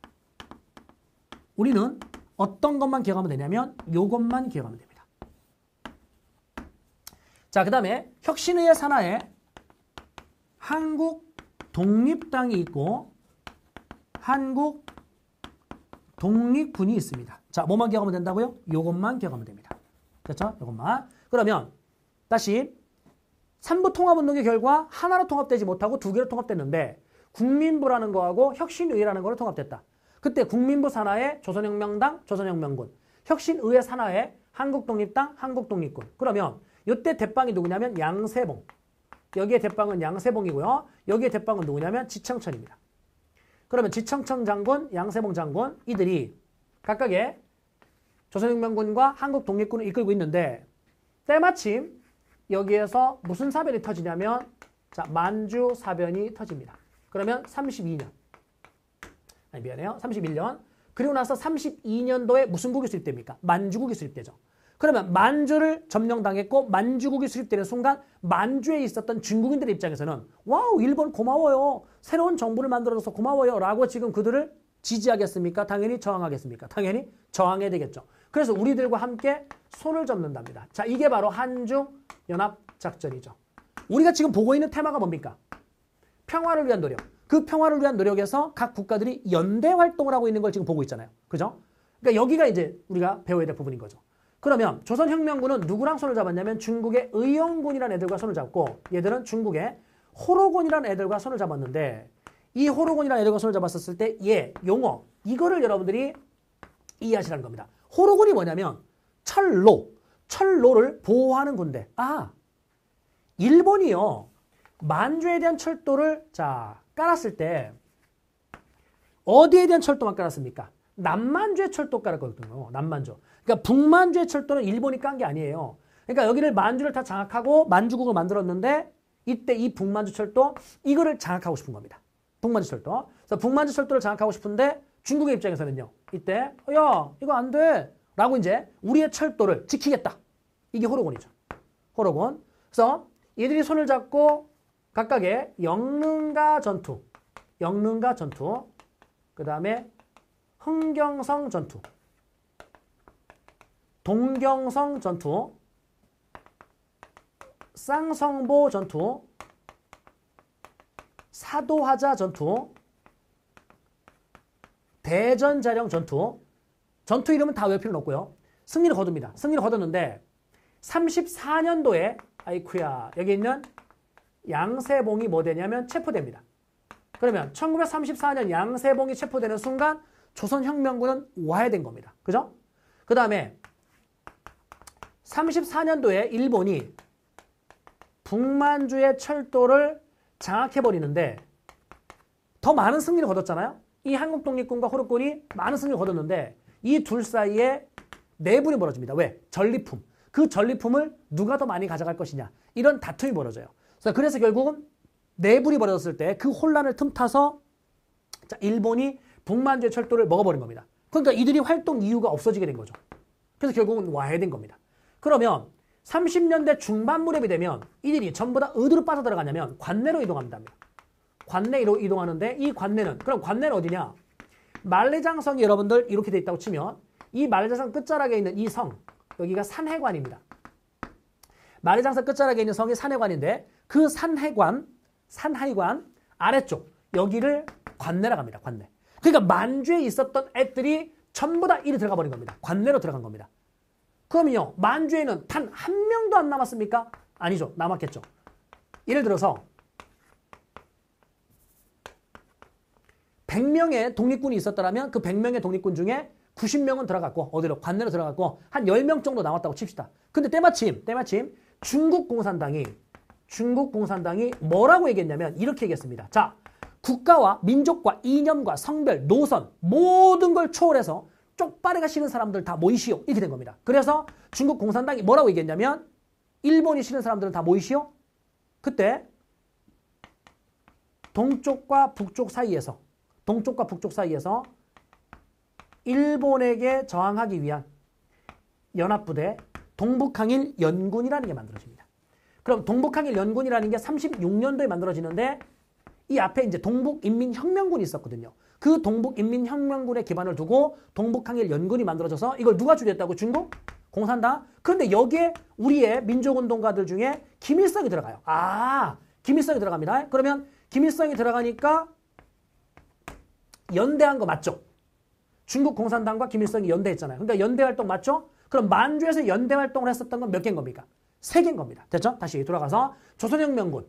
우리는 어떤 것만 기억하면 되냐면 요것만 기억하면 됩니다. 자, 그 다음에 혁신의회 산하에 한국독립당이 있고 한국독립군이 있습니다. 자, 뭐만 기억하면 된다고요? 요것만 기억하면 됩니다. 그렇죠? 요것만. 그러면 다시 3부 통합운동의 결과 하나로 통합되지 못하고 두 개로 통합됐는데 국민부라는 거하고 혁신의회라는 거로 통합됐다. 그때 국민부 산하에 조선혁명당, 조선혁명군, 혁신의회 산하에 한국독립당, 한국독립군. 그러면 이때 대빵이 누구냐면 양세봉. 여기에 대빵은 양세봉이고요. 여기에 대빵은 누구냐면 지청천입니다. 그러면 지청천 장군, 양세봉 장군 이들이 각각의 조선혁명군과 한국독립군을 이끌고 있는데 때마침 여기에서 무슨 사변이 터지냐면 자 만주 사변이 터집니다. 그러면 32년. 아니 미안해요. 31년. 그리고 나서 32년도에 무슨 국이 수립됩니까? 만주국이 수립되죠. 그러면 만주를 점령당했고 만주국이 수립되는 순간 만주에 있었던 중국인들의 입장에서는 와우 일본 고마워요. 새로운 정부를 만들어줘서 고마워요. 라고 지금 그들을 지지하겠습니까? 당연히 저항하겠습니까? 당연히 저항해야 되겠죠. 그래서 우리들과 함께 손을 잡는답니다. 자, 이게 바로 한중연합작전이죠. 우리가 지금 보고 있는 테마가 뭡니까? 평화를 위한 노력. 그 평화를 위한 노력에서 각 국가들이 연대 활동을 하고 있는 걸 지금 보고 있잖아요. 그죠? 그러니까 여기가 이제 우리가 배워야 될 부분인 거죠. 그러면 조선혁명군은 누구랑 손을 잡았냐면 중국의 의영군이라는 애들과 손을 잡고 얘들은 중국의 호로군이라는 애들과 손을 잡았는데 이 호로군이라는 애들과 손을 잡았을 때 얘 용어 이거를 여러분들이 이해하시라는 겁니다. 호로군이 뭐냐면 철로를 보호하는 군대. 아, 일본이요. 만주에 대한 철도를 자 깔았을 때 어디에 대한 철도만 깔았습니까? 남만주의 철도 깔았거든요. 남만주. 그러니까 북만주의 철도는 일본이 깐 게 아니에요. 그러니까 여기를 만주를 다 장악하고 만주국을 만들었는데 이때 이 북만주 철도 이거를 장악하고 싶은 겁니다. 북만주 철도. 그래서 북만주 철도를 장악하고 싶은데 중국의 입장에서는요. 이때 야 이거 안 돼. 라고 이제 우리의 철도를 지키겠다. 이게 호로군이죠. 호로군. 그래서 얘들이 손을 잡고 각각의 영릉가 전투, 그 다음에 흥경성 전투, 동경성 전투, 쌍성보 전투, 사도하자 전투, 대전자령 전투, 전투 이름은 다 외울 필요는 없고요. 승리를 거둡니다. 승리를 거뒀는데 34년도에 아이쿠야 여기 있는 양세봉이 뭐 되냐면 체포됩니다. 그러면 1934년 양세봉이 체포되는 순간 조선혁명군은 와해된 겁니다. 그죠? 그 다음에 34년도에 일본이 북만주의 철도를 장악해버리는데 더 많은 승리를 거뒀잖아요. 이 한국 독립군과 호르군이 많은 승리를 거뒀는데 이 둘 사이에 내분이 벌어집니다. 왜? 전리품. 그 전리품을 누가 더 많이 가져갈 것이냐. 이런 다툼이 벌어져요. 그래서 결국은 내분이 벌어졌을 때 그 혼란을 틈타서 자, 일본이 북만주의 철도를 먹어버린 겁니다. 그러니까 이들이 활동 이유가 없어지게 된 거죠. 그래서 결국은 와해된 겁니다. 그러면 30년대 중반 무렵이 되면 이들이 전부 다 어디로 빠져들어가냐면 관내로 이동합니다. 관내로 이동하는데 이 관내는 그럼 관내는 어디냐? 만리장성이 여러분들 이렇게 돼 있다고 치면 이 만리장성 끝자락에 있는 이 성 여기가 산해관입니다. 만리장성 끝자락에 있는 성이 산해관인데 그 산해관 아래쪽 여기를 관내라고 합니다. 관내. 그러니까 만주에 있었던 애들이 전부 다 이리 들어가 버린 겁니다. 관내로 들어간 겁니다. 그러면요. 만주에는 단 한 명도 안 남았습니까? 아니죠. 남았겠죠. 예를 들어서 100명의 독립군이 있었더라면 그 100명의 독립군 중에 90명은 들어갔고 어디로? 관내로 들어갔고 한 10명 정도 남았다고 칩시다. 근데 때마침 중국 공산당이 뭐라고 얘기했냐면 이렇게 얘기했습니다. 자, 국가와 민족과 이념과 성별, 노선 모든 걸 초월해서 쪽발이가 싫은 사람들 다 모이시오. 이렇게 된 겁니다. 그래서 중국 공산당이 뭐라고 얘기했냐면 일본이 싫은 사람들은 다 모이시오. 그때 동쪽과 북쪽 사이에서 일본에게 저항하기 위한 연합부대 동북항일 연군이라는 게 만들어집니다. 그럼 동북항일 연군이라는 게 36년도에 만들어지는데 이 앞에 이제 동북인민혁명군이 있었거든요. 그 동북인민혁명군의 기반을 두고 동북항일 연군이 만들어져서 이걸 누가 주도했다고? 중국 공산당. 그런데 여기에 우리의 민족운동가들 중에 김일성이 들어가요. 김일성이 들어갑니다. 그러면 김일성이 들어가니까 연대한 거 맞죠? 중국 공산당과 김일성이 연대했잖아요. 그러니까 연대 활동 맞죠? 그럼 만주에서 연대 활동을 했었던 건 몇 개인 겁니까? 3개인 겁니다. 됐죠? 다시 돌아가서 조선혁명군,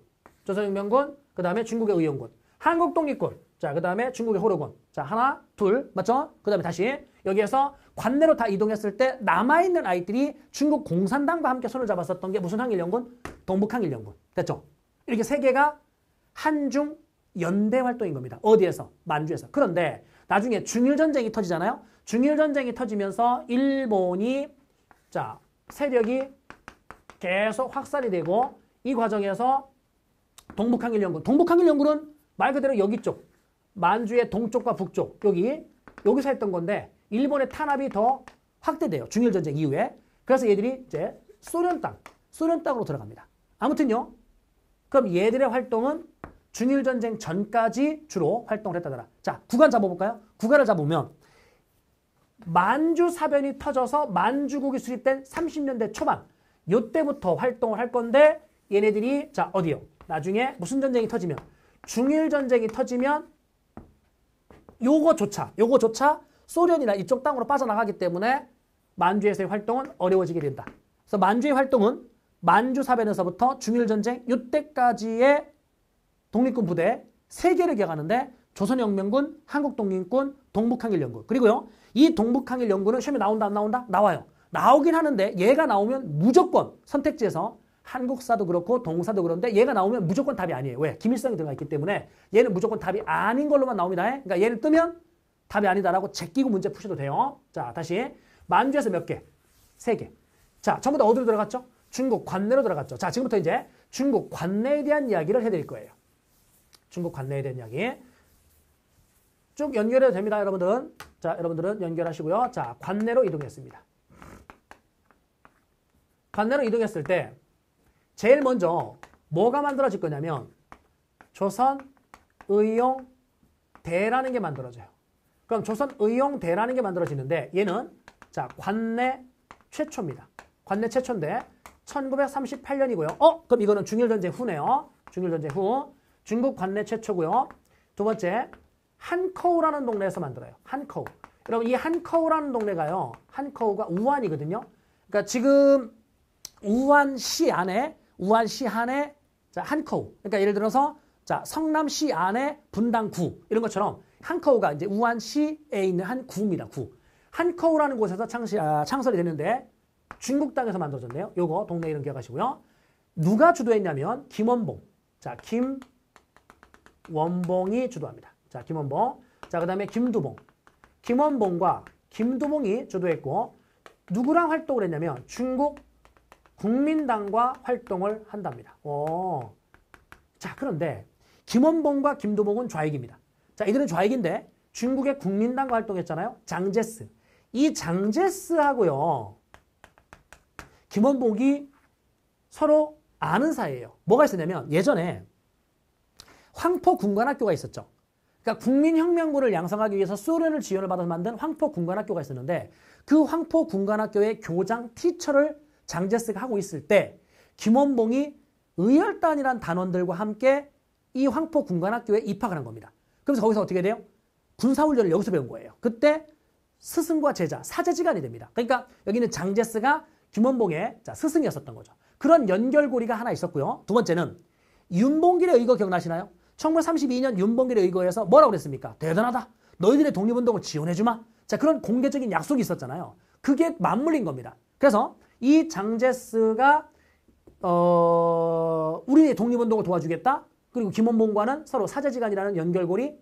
그 다음에 중국의 의용군, 한국 독립군, 자, 그 다음에 중국의 호로군. 자, 하나, 둘, 맞죠? 그 다음에 다시 여기에서 관내로 다 이동했을 때 남아있는 아이들이 중국 공산당과 함께 손을 잡았었던 게 무슨 항일연군? 동북항일연군. 됐죠? 이렇게 3개가 한중 연대 활동인 겁니다. 어디에서? 만주에서. 그런데 나중에 중일전쟁이 터지잖아요. 중일전쟁이 터지면서 일본이 자, 세력이 계속 확산이 되고 이 과정에서 동북항일연군은 말 그대로 여기 쪽 만주의 동쪽과 북쪽 여기서 했던 건데 일본의 탄압이 더 확대돼요. 중일전쟁 이후에. 그래서 얘들이 이제 소련 땅으로 들어갑니다. 아무튼요. 그럼 얘들의 활동은 중일전쟁 전까지 주로 활동을 했다더라. 자, 구간 잡아볼까요? 구간을 잡으면 만주 사변이 터져서 만주국이 수립된 30년대 초반 요때부터 활동을 할 건데 얘네들이 자 어디요? 나중에 무슨 전쟁이 터지면 중일전쟁이 터지면 요거조차 소련이나 이쪽 땅으로 빠져나가기 때문에 만주에서의 활동은 어려워지게 된다. 그래서 만주의 활동은 만주 사변에서부터 중일전쟁 요때까지의 독립군 부대 3개를 기억하는데 조선혁명군, 한국독립군, 동북항일연군. 그리고요. 이 동북항일연군은 시험에 나온다 안 나온다? 나와요. 나오긴 하는데 얘가 나오면 무조건 선택지에서 한국사도 그렇고 동사도 그런데 얘가 나오면 무조건 답이 아니에요. 왜? 김일성이 들어가 있기 때문에 얘는 무조건 답이 아닌 걸로만 나옵니다. 그러니까 얘를 뜨면 답이 아니다라고 제끼고 문제 푸셔도 돼요. 자, 다시 만주에서 몇 개? 3개. 자, 전부 다 어디로 들어갔죠? 중국 관내로 들어갔죠. 자, 지금부터 이제 중국 관내에 대한 이야기를 해드릴 거예요. 중국 관내에 대한 이야기. 쭉 연결해도 됩니다, 여러분들은. 자, 여러분들은 연결하시고요. 자, 관내로 이동했습니다. 관내로 이동했을 때 제일 먼저 뭐가 만들어질 거냐면 조선의용대라는 게 만들어져요. 그럼 조선의용대라는 게 만들어지는데 얘는 자, 관내 최초입니다. 관내 최초인데 1938년이고요. 그럼 이거는 중일전쟁 후네요. 중일전쟁 후. 중국 관내 최초고요. 두 번째, 한커우라는 동네에서 만들어요. 한커우. 여러분 이 한커우라는 동네가요. 한커우가 우한이거든요. 그러니까 지금 우한시 안에 자, 한커우. 그러니까 예를 들어서 자, 성남시 안에 분당구 이런 것처럼 한커우가 이제 우한시에 있는 한 구입니다. 구. 한커우라는 곳에서 창설이 됐는데 중국 땅에서 만들어졌네요. 요거 동네 이름 기억하시고요. 누가 주도했냐면 김원봉. 자, 김원봉이 주도합니다. 자, 김원봉. 자, 그다음에 김두봉. 김원봉과 김두봉이 주도했고 누구랑 활동을 했냐면 중국 국민당과 활동을 한답니다. 오. 자, 그런데 김원봉과 김두봉은 좌익입니다. 자, 이들은 좌익인데 중국의 국민당과 활동했잖아요. 장제스. 이 장제스하고요. 김원봉이 서로 아는 사이예요. 뭐가 있었냐면 예전에 황포군관학교가 있었죠. 그러니까 국민혁명군을 양성하기 위해서 소련을 지원을 받아서 만든 황포군관학교가 있었는데 그 황포군관학교의 교장 티처를 장제스가 하고 있을 때 김원봉이 의열단이라는 단원들과 함께 이 황포군관학교에 입학을 한 겁니다. 그래서 거기서 어떻게 돼요? 군사훈련을 여기서 배운 거예요. 그때 스승과 제자, 사제지간이 됩니다. 그러니까 여기는 장제스가 김원봉의 스승이었었던 거죠. 그런 연결고리가 하나 있었고요. 두 번째는 윤봉길의 의거 기억나시나요? 1932년 윤봉길의 의거에서 뭐라고 그랬습니까? 대단하다. 너희들의 독립운동을 지원해주마. 자, 그런 공개적인 약속이 있었잖아요. 그게 맞물린 겁니다. 그래서 이 장제스가 우리의 독립운동을 도와주겠다. 그리고 김원봉과는 서로 사제지간이라는 연결고리.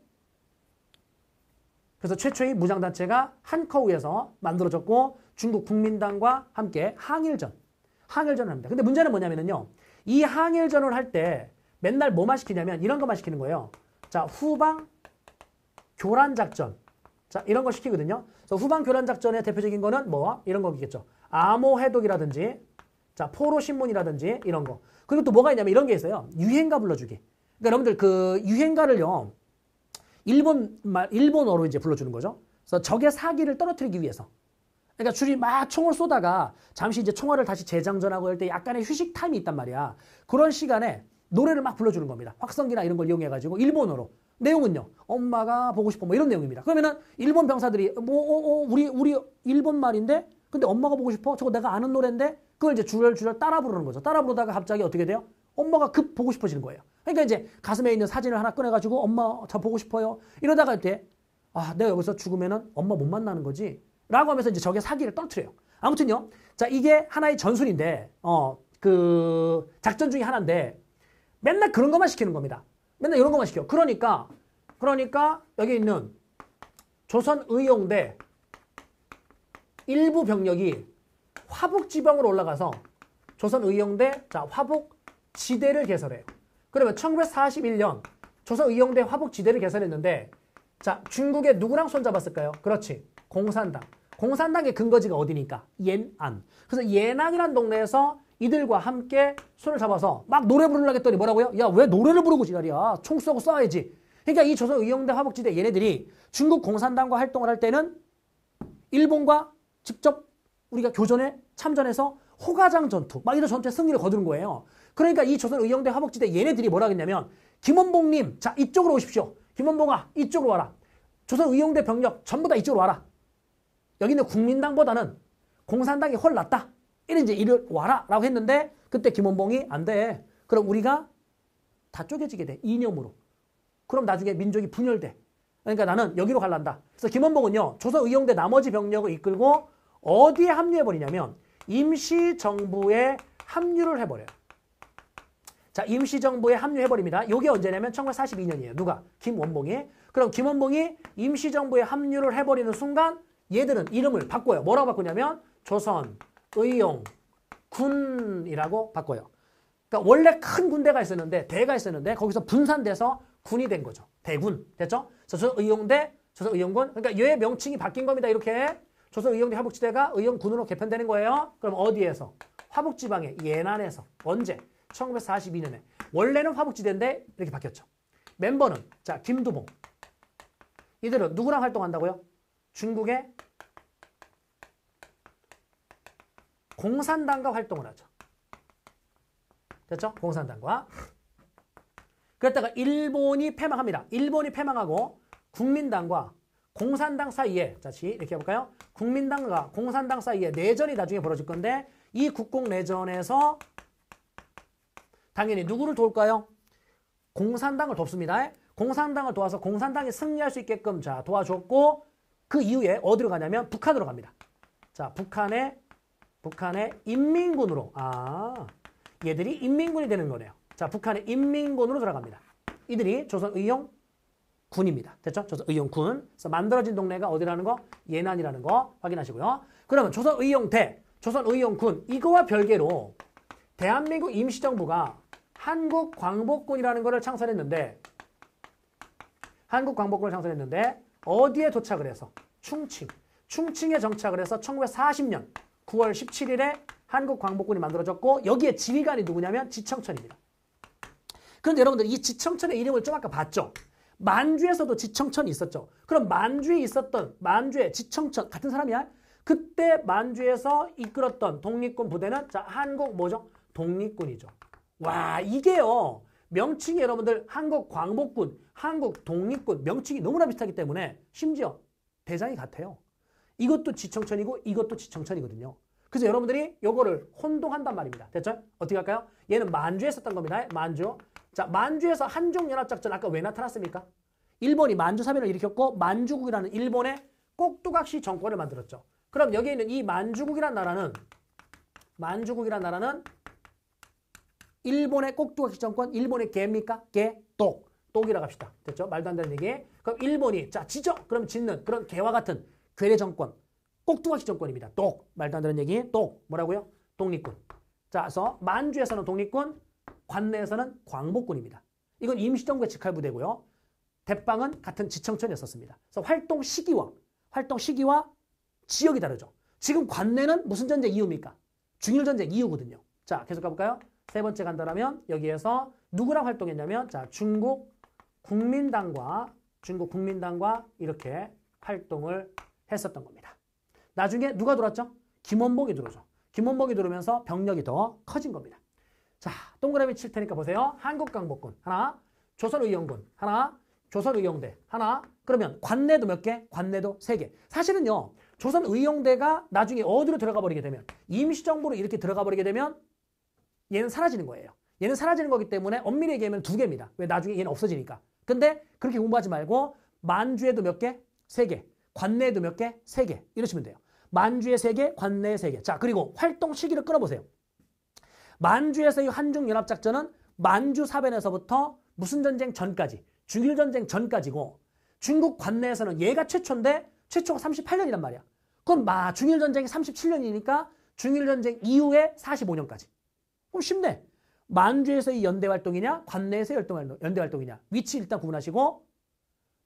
그래서 최초의 무장단체가 한커우에서 만들어졌고 중국 국민당과 함께 항일전을 합니다. 근데 문제는 뭐냐면요. 이 항일전을 할 때 맨날 뭐만 시키냐면 이런 것만 시키는 거예요. 자, 후방 교란작전. 자, 이런 거 시키거든요. 그래서 후방 교란작전의 대표적인 거는 뭐? 이런 거겠죠. 암호해독이라든지, 자, 포로신문이라든지 이런 거. 그리고 또 뭐가 있냐면 이런 게 있어요. 유행가 불러주기. 그러니까 여러분들 그 유행가를요. 일본어로 이제 불러주는 거죠. 그래서 적의 사기를 떨어뜨리기 위해서. 그러니까 줄이 막 총을 쏘다가 잠시 이제 총알을 다시 재장전하고 할 때 약간의 휴식 타임이 있단 말이야. 그런 시간에 노래를 막 불러주는 겁니다. 확성기나 이런 걸 이용해가지고 일본어로. 내용은요. 엄마가 보고 싶어 뭐 이런 내용입니다. 그러면은 일본 병사들이 우리 일본 말인데 근데 엄마가 보고 싶어? 저거 내가 아는 노래인데 그걸 이제 줄줄 따라 부르는 거죠. 따라 부르다가 갑자기 어떻게 돼요? 엄마가 급 보고 싶어지는 거예요. 그러니까 이제 가슴에 있는 사진을 하나 꺼내가지고 엄마 저 보고 싶어요. 이러다가 이때 내가 여기서 죽으면은 엄마 못 만나는 거지. 라고 하면서 이제 적의 사기를 떨어뜨려요. 아무튼요. 자, 이게 하나의 전술인데, 그 작전 중에 하나인데 맨날 그런 것만 시키는 겁니다. 맨날 이런 것만 시켜. 그러니까 여기 있는 조선의용대 일부 병력이 화북지방으로 올라가서 조선의용대 화북지대를 개설해요. 그러면 1941년 조선의용대 화북지대를 개설했는데 자, 중국에 누구랑 손잡았을까요? 그렇지. 공산당. 공산당의 근거지가 어디니까?延安. 그래서延安이라는 동네에서 이들과 함께 손을 잡아서 막 노래 부르려고 했더니 뭐라고요? 야, 왜 노래를 부르고 지랄이야? 총 쏘고 쏴야지. 그러니까 이 조선의용대 화북지대 얘네들이 중국 공산당과 활동을 할 때는 일본과 직접 우리가 교전에 참전해서 호가장 전투, 막 이런 전투에 승리를 거두는 거예요. 그러니까 이 조선의용대 화북지대 얘네들이 뭐라 했냐면 김원봉님, 자, 이쪽으로 오십시오. 김원봉아, 이쪽으로 와라. 조선의용대 병력 전부 다 이쪽으로 와라. 여기는 국민당보다는 공산당이 훨 낫다. 이리 와라 라고 했는데 그때 김원봉이 안 돼. 그럼 우리가 다 쪼개지게 돼. 이념으로. 그럼 나중에 민족이 분열돼. 그러니까 나는 여기로 갈란다. 그래서 김원봉은요. 조선의용대 나머지 병력을 이끌고 어디에 합류해버리냐면 임시정부에 합류를 해버려요. 자, 임시정부에 합류해버립니다. 이게 언제냐면 1942년이에요. 누가? 김원봉이. 그럼 김원봉이 임시정부에 합류를 해버리는 순간 얘들은 이름을 바꿔요. 뭐라고 바꾸냐면 조선의용군이라고 바꿔요. 그러니까 원래 큰 군대가 있었는데 대가 있었는데 거기서 분산돼서 군이 된 거죠. 대군. 됐죠? 조선의용대, 조선의용군. 그러니까 얘의 명칭이 바뀐 겁니다. 이렇게. 조선의용대 화북지대가 의용군으로 개편되는 거예요. 그럼 어디에서? 화북지방의延安에서. 언제? 1942년에. 원래는 화북지대인데 이렇게 바뀌었죠. 멤버는 자, 김두봉. 이들은 누구랑 활동한다고요? 중국의 공산당과 활동을 하죠. 됐죠? 공산당과. 그랬다가 일본이 패망합니다. 일본이 패망하고 국민당과 공산당 사이에, 다시 이렇게 해볼까요? 국민당과 공산당 사이에 내전이 나중에 벌어질 건데 이 국공내전에서 당연히 누구를 도울까요? 공산당을 돕습니다. 공산당을 도와서 공산당이 승리할 수 있게끔 자 도와줬고 그 이후에 어디로 가냐면 북한으로 갑니다. 자 북한의 인민군으로 얘들이 인민군이 되는 거네요. 자 북한의 인민군으로 들어갑니다. 이들이 조선의용군입니다. 됐죠? 조선의용군. 그래서 만들어진 동네가 어디라는 거? 예난이라는 거 확인하시고요. 그러면 조선의용대, 조선의용군 이거와 별개로 대한민국 임시정부가 한국광복군이라는 것을 창설했는데 어디에 도착을 해서? 충칭에 정착을 해서 1940년 9월 17일에 한국광복군이 만들어졌고 여기에 지휘관이 누구냐면 지청천입니다. 그런데 여러분들 이 지청천의 이름을 좀 아까 봤죠? 만주에서도 지청천이 있었죠. 그럼 만주에 있었던 만주의 지청천 같은 사람이야? 그때 만주에서 이끌었던 독립군 부대는 자 한국 뭐죠? 독립군이죠. 와 이게요. 명칭이 여러분들 한국광복군, 한국독립군 명칭이 너무나 비슷하기 때문에 심지어 대장이 같아요. 이것도 지청천이고 이것도 지청천이거든요. 그래서 여러분들이 요거를 혼동한단 말입니다. 됐죠? 어떻게 할까요? 얘는 만주에 있었던 겁니다. 만주. 자, 만주에서 한중연합작전 아까 왜 나타났습니까? 일본이 만주사변을 일으켰고 만주국이라는 일본의 꼭두각시 정권을 만들었죠. 그럼 여기에 있는 이 만주국이라는 나라는 일본의 꼭두각시 정권, 일본의 개입니까? 개, 똑. 똑이라고 합시다. 됐죠? 말도 안 되는 얘기. 그럼 일본이 자 지죠? 그럼 짓는 그런 개와 같은 괴뢰 정권, 꼭두각시 정권입니다. 똑. 말도 안 되는 얘기. 똑. 뭐라고요? 독립군. 자, 그래서 만주에서는 독립군, 관내에서는 광복군입니다. 이건 임시정부의 직할부대고요. 대빵은 같은 지청천이었습니다. 그래서 활동 시기와 지역이 다르죠. 지금 관내는 무슨 전쟁 이후입니까? 중일전쟁 이후거든요. 자, 계속 가볼까요? 세 번째 간다라면 여기에서 누구랑 활동했냐면 자 중국 국민당과 이렇게 활동을 했었던 겁니다. 나중에 누가 들어왔죠? 김원봉이 들어오죠. 김원봉이 들어오면서 병력이 더 커진 겁니다. 자, 동그라미 칠 테니까 보세요. 한국광복군 하나, 조선의용군 하나, 조선의용대 하나. 그러면 관내도 몇 개? 관내도 3개. 사실은요. 조선의용대가 나중에 어디로 들어가 버리게 되면 임시정부로 이렇게 들어가 버리게 되면 얘는 사라지는 거예요. 얘는 사라지는 거기 때문에 엄밀히 얘기하면 2개입니다. 왜 나중에 얘는 없어지니까. 근데 그렇게 공부하지 말고 만주에도 몇 개? 3개. 관내에도 몇 개? 3개. 이러시면 돼요. 만주에 3개, 관내에 3개. 자, 그리고 활동 시기를 끊어보세요. 만주에서의 한중연합작전은 만주사변에서부터 무슨 전쟁 전까지, 중일전쟁 전까지고 중국 관내에서는 얘가 최초인데 최초가 38년이란 말이야. 그럼 중일전쟁이 37년이니까 중일전쟁 이후에 45년까지. 그럼 쉽네. 만주에서의 연대활동이냐 관내에서의 연대활동이냐 위치 일단 구분하시고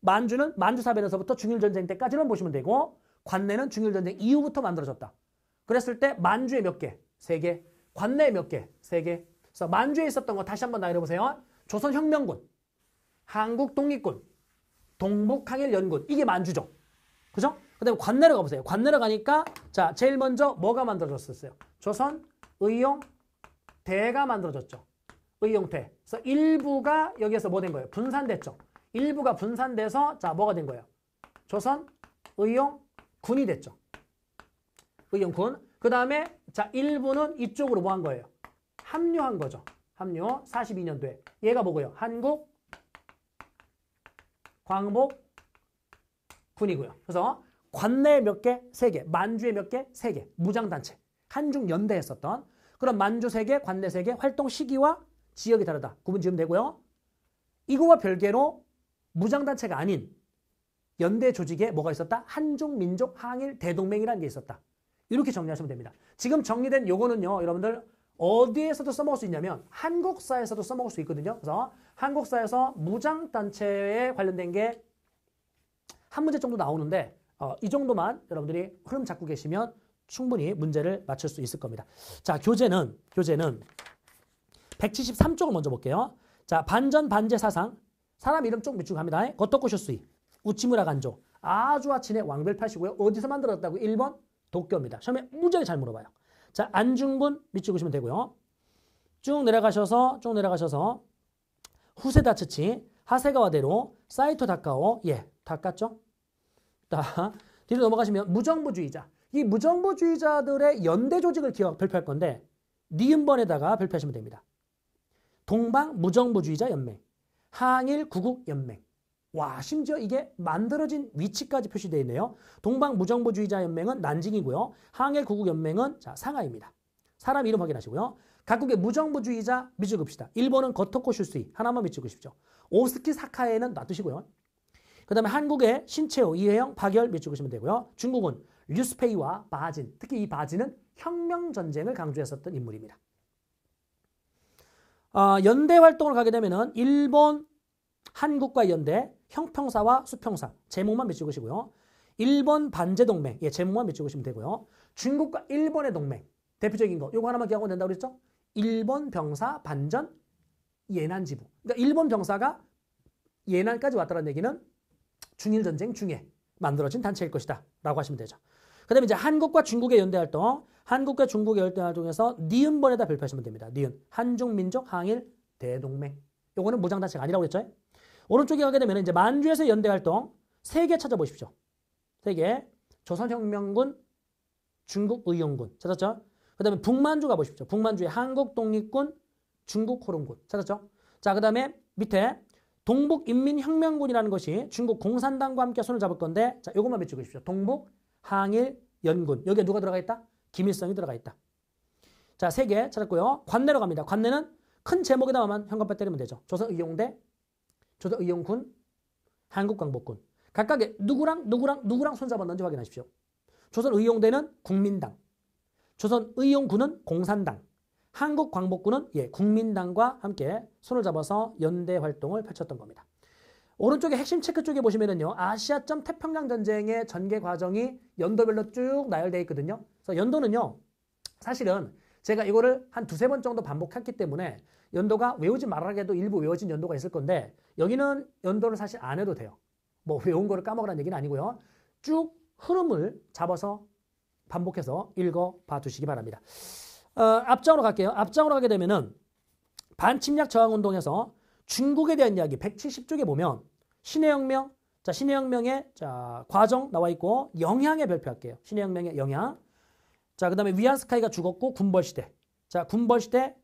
만주는 만주사변에서부터 중일전쟁 때까지는 보시면 되고 관내는 중일전쟁 이후부터 만들어졌다. 그랬을 때 만주에 몇 개? 3개. 관내에 몇 개? 3개. 그래서 만주에 있었던 거 다시 한번 나열해보세요. 조선혁명군, 한국독립군, 동북항일연군. 이게 만주죠. 그죠? 그 다음에 관내로 가보세요. 관내로 가니까 자 제일 먼저 뭐가 만들어졌었어요? 조선의용대가 만들어졌죠. 의용대. 그래서 일부가 여기에서 뭐 된 거예요? 분산됐죠. 일부가 분산돼서 자 뭐가 된 거예요? 조선의용군이 됐죠. 의용군. 그 다음에 자 일부는 이쪽으로 뭐 한 거예요? 합류한 거죠. 합류. 42년도에. 얘가 뭐고요? 한국광복군이고요. 그래서 관내에 몇 개? 3개. 만주에 몇 개? 3개. 무장단체. 한중연대 했었던. 그럼 만주 3개, 관내 3개. 활동 시기와 지역이 다르다. 구분 지으면 되고요. 이거와 별개로 무장단체가 아닌 연대 조직에 뭐가 있었다? 한중민족 항일 대동맹이라는 게 있었다. 이렇게 정리하시면 됩니다. 지금 정리된 요거는요. 여러분들 어디에서도 써먹을 수 있냐면 한국사에서도 써먹을 수 있거든요. 그래서 한국사에서 무장단체에 관련된 게 한 문제 정도 나오는데 이 정도만 여러분들이 흐름 잡고 계시면 충분히 문제를 맞출 수 있을 겁니다. 자, 교재는 173쪽을 먼저 볼게요. 자, 반전 반제 사상. 사람 이름 쭉 밑줄 갑니다. 고토쿠쇼스이, 우치무라 간조, 아주아친의 왕별팟이고요. 어디서 만들었다고? 1번 도쿄입니다. 시험에 무지하게 잘 물어봐요. 자, 안중근 밑줄 그시면 되고요. 쭉 내려가셔서 후세다 츠치, 하세가와대로, 사이토 다카오, 예, 닦았죠? 뒤로 넘어가시면 무정부주의자. 이 무정부주의자들의 연대 조직을 발표할 건데 니은번에다가 발표하시면 됩니다. 동방무정부주의자 연맹, 항일구국연맹. 와, 심지어 이게 만들어진 위치까지 표시되어 있네요. 동방무정부주의자 연맹은 난징이고요. 항일구국연맹은 자, 상하이입니다. 사람 이름 확인하시고요. 각국의 무정부주의자 밑줄 긋읍시다. 일본은 고토코 슈스이 하나만 밑줄 긋으십시오. 오스키 사카에는 놔두시고요. 그 다음에 한국의 신채호, 이혜영, 박열 밑줄 긋으시면 되고요. 중국은 류스페이와 바진, 특히 이 바진은 혁명전쟁을 강조했었던 인물입니다. 연대 활동을 가게 되면은 일본, 한국과 연대, 형평사와 수평사, 제목만 밑줄 긋으시고요. 일본 반제동맹, 예, 제목만 밑줄 긋으시면 되고요. 중국과 일본의 동맹, 대표적인 거, 요거 하나만 기억하면 된다고 그랬죠? 일본 병사 반전 예난지부. 그러니까 일본 병사가 예난까지 왔다는 얘기는 중일전쟁 중에 만들어진 단체일 것이다 라고 하시면 되죠. 그 다음에 이제 한국과 중국의 연대활동, 한국과 중국의 연대활동에서 니은번에다 발표하시면 됩니다. 니은, 한중민족 항일 대동맹. 요거는 무장단체가 아니라고 했죠. 오른쪽에 가게 되면 이제 만주에서 연대활동 3개 찾아보십시오. 3개. 조선혁명군, 중국의용군. 찾았죠? 그 다음에 북만주 가보십시오. 북만주에 한국독립군, 중국호롱군. 찾았죠? 자, 그 다음에 밑에 동북인민혁명군이라는 것이 중국 공산당과 함께 손을 잡을 건데, 자, 요것만 밑줄 그십시오. 동북항일연군. 여기에 누가 들어가 있다? 김일성이 들어가 있다. 자, 3개 찾았고요. 관내로 갑니다. 관내는 큰 제목에다만 현관뼈 때리면 되죠. 조선의용대, 조선의용군, 한국광복군. 각각의 누구랑 손잡았는지 확인하십시오. 조선의용대는 국민당, 조선의용군은 공산당, 한국광복군은 예, 국민당과 함께 손을 잡아서 연대 활동을 펼쳤던 겁니다. 오른쪽에 핵심 체크 쪽에 보시면은요, 아시아점 태평양 전쟁의 전개 과정이 연도별로 쭉 나열되어 있거든요. 그래서 연도는요, 사실은 제가 이거를 한 2-3번 정도 반복했기 때문에 연도가 외우지 말아라도 일부 외워진 연도가 있을 건데, 여기는 연도를 사실 안 해도 돼요. 뭐 외운 거를 까먹으라는 얘기는 아니고요. 쭉 흐름을 잡아서 반복해서 읽어봐 두시기 바랍니다. 앞장으로 갈게요. 앞장으로 가게 되면은 반침략 저항운동에서 중국에 대한 이야기 170쪽에 보면 신해혁명, 자, 신해혁명의 자, 과정 나와 있고 영향에 발표할게요. 신해혁명의 영향. 자, 그 다음에 위안스카이가 죽었고 군벌시대. 자, 군벌시대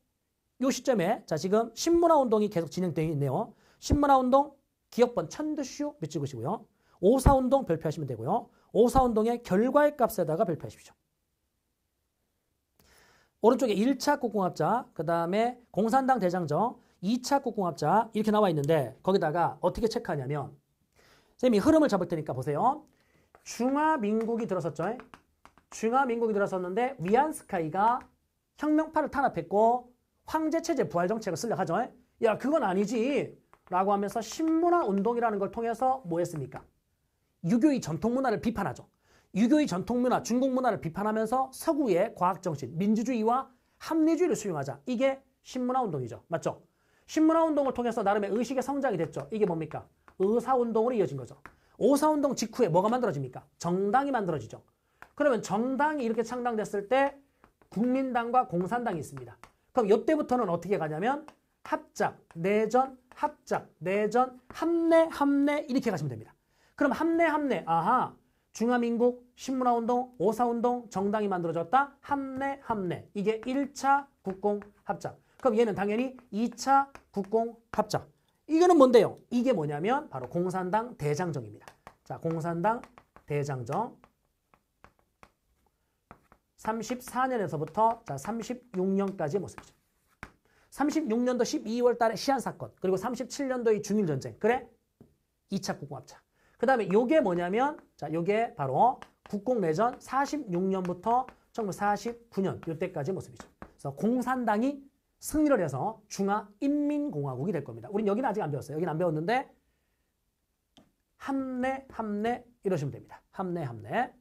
요 시점에 자, 지금 신문화운동이 계속 진행되어 있네요. 신문화운동 기억번 천드슈 밑줄 그시고요. 오사운동 발표하시면 되고요. 오사운동의 결과의 값에다가 발표하십시오. 오른쪽에 1차 국공합작, 그 다음에 공산당 대장정, 2차 국공합작 이렇게 나와 있는데 거기다가 어떻게 체크하냐면 선생님이 흐름을 잡을 테니까 보세요. 중화민국이 들어섰죠. 중화민국이 들어섰는데 위안스카이가 혁명파를 탄압했고 황제체제 부활정책을 쓰려고 하죠. 야, 그건 아니지 라고 하면서 신문화운동이라는 걸 통해서 뭐 했습니까? 유교의 전통문화를 비판하죠. 유교의 전통문화, 중국 문화를 비판하면서 서구의 과학정신, 민주주의와 합리주의를 수용하자. 이게 신문화운동이죠. 맞죠? 신문화운동을 통해서 나름의 의식의 성장이 됐죠. 이게 뭡니까? 의사운동으로 이어진 거죠. 오사운동 직후에 뭐가 만들어집니까? 정당이 만들어지죠. 그러면 정당이 이렇게 창당됐을 때 국민당과 공산당이 있습니다. 그럼 이때부터는 어떻게 가냐면 합작, 내전, 합작, 내전, 합내 이렇게 가시면 됩니다. 그럼 합내, 아하, 중화민국, 신문화운동, 오사운동, 정당이 만들어졌다. 합내. 이게 1차 국공합작. 그럼 얘는 당연히 2차 국공합작. 이거는 뭔데요? 이게 뭐냐면 바로 공산당 대장정입니다. 자, 공산당 대장정. 34년에서부터 자 36년까지의 모습이죠. 36년도 12월 달에 시안사건, 그리고 37년도의 중일전쟁. 그래? 2차 국공합작. 그 다음에 요게 뭐냐면, 자, 요게 바로 국공내전 46년부터 1949년 요때까지의 모습이죠. 그래서 공산당이 승리를 해서 중화인민공화국이 될 겁니다. 우린 여기는 아직 안 배웠어요. 여기는 안 배웠는데 합내 이러시면 됩니다. 합내.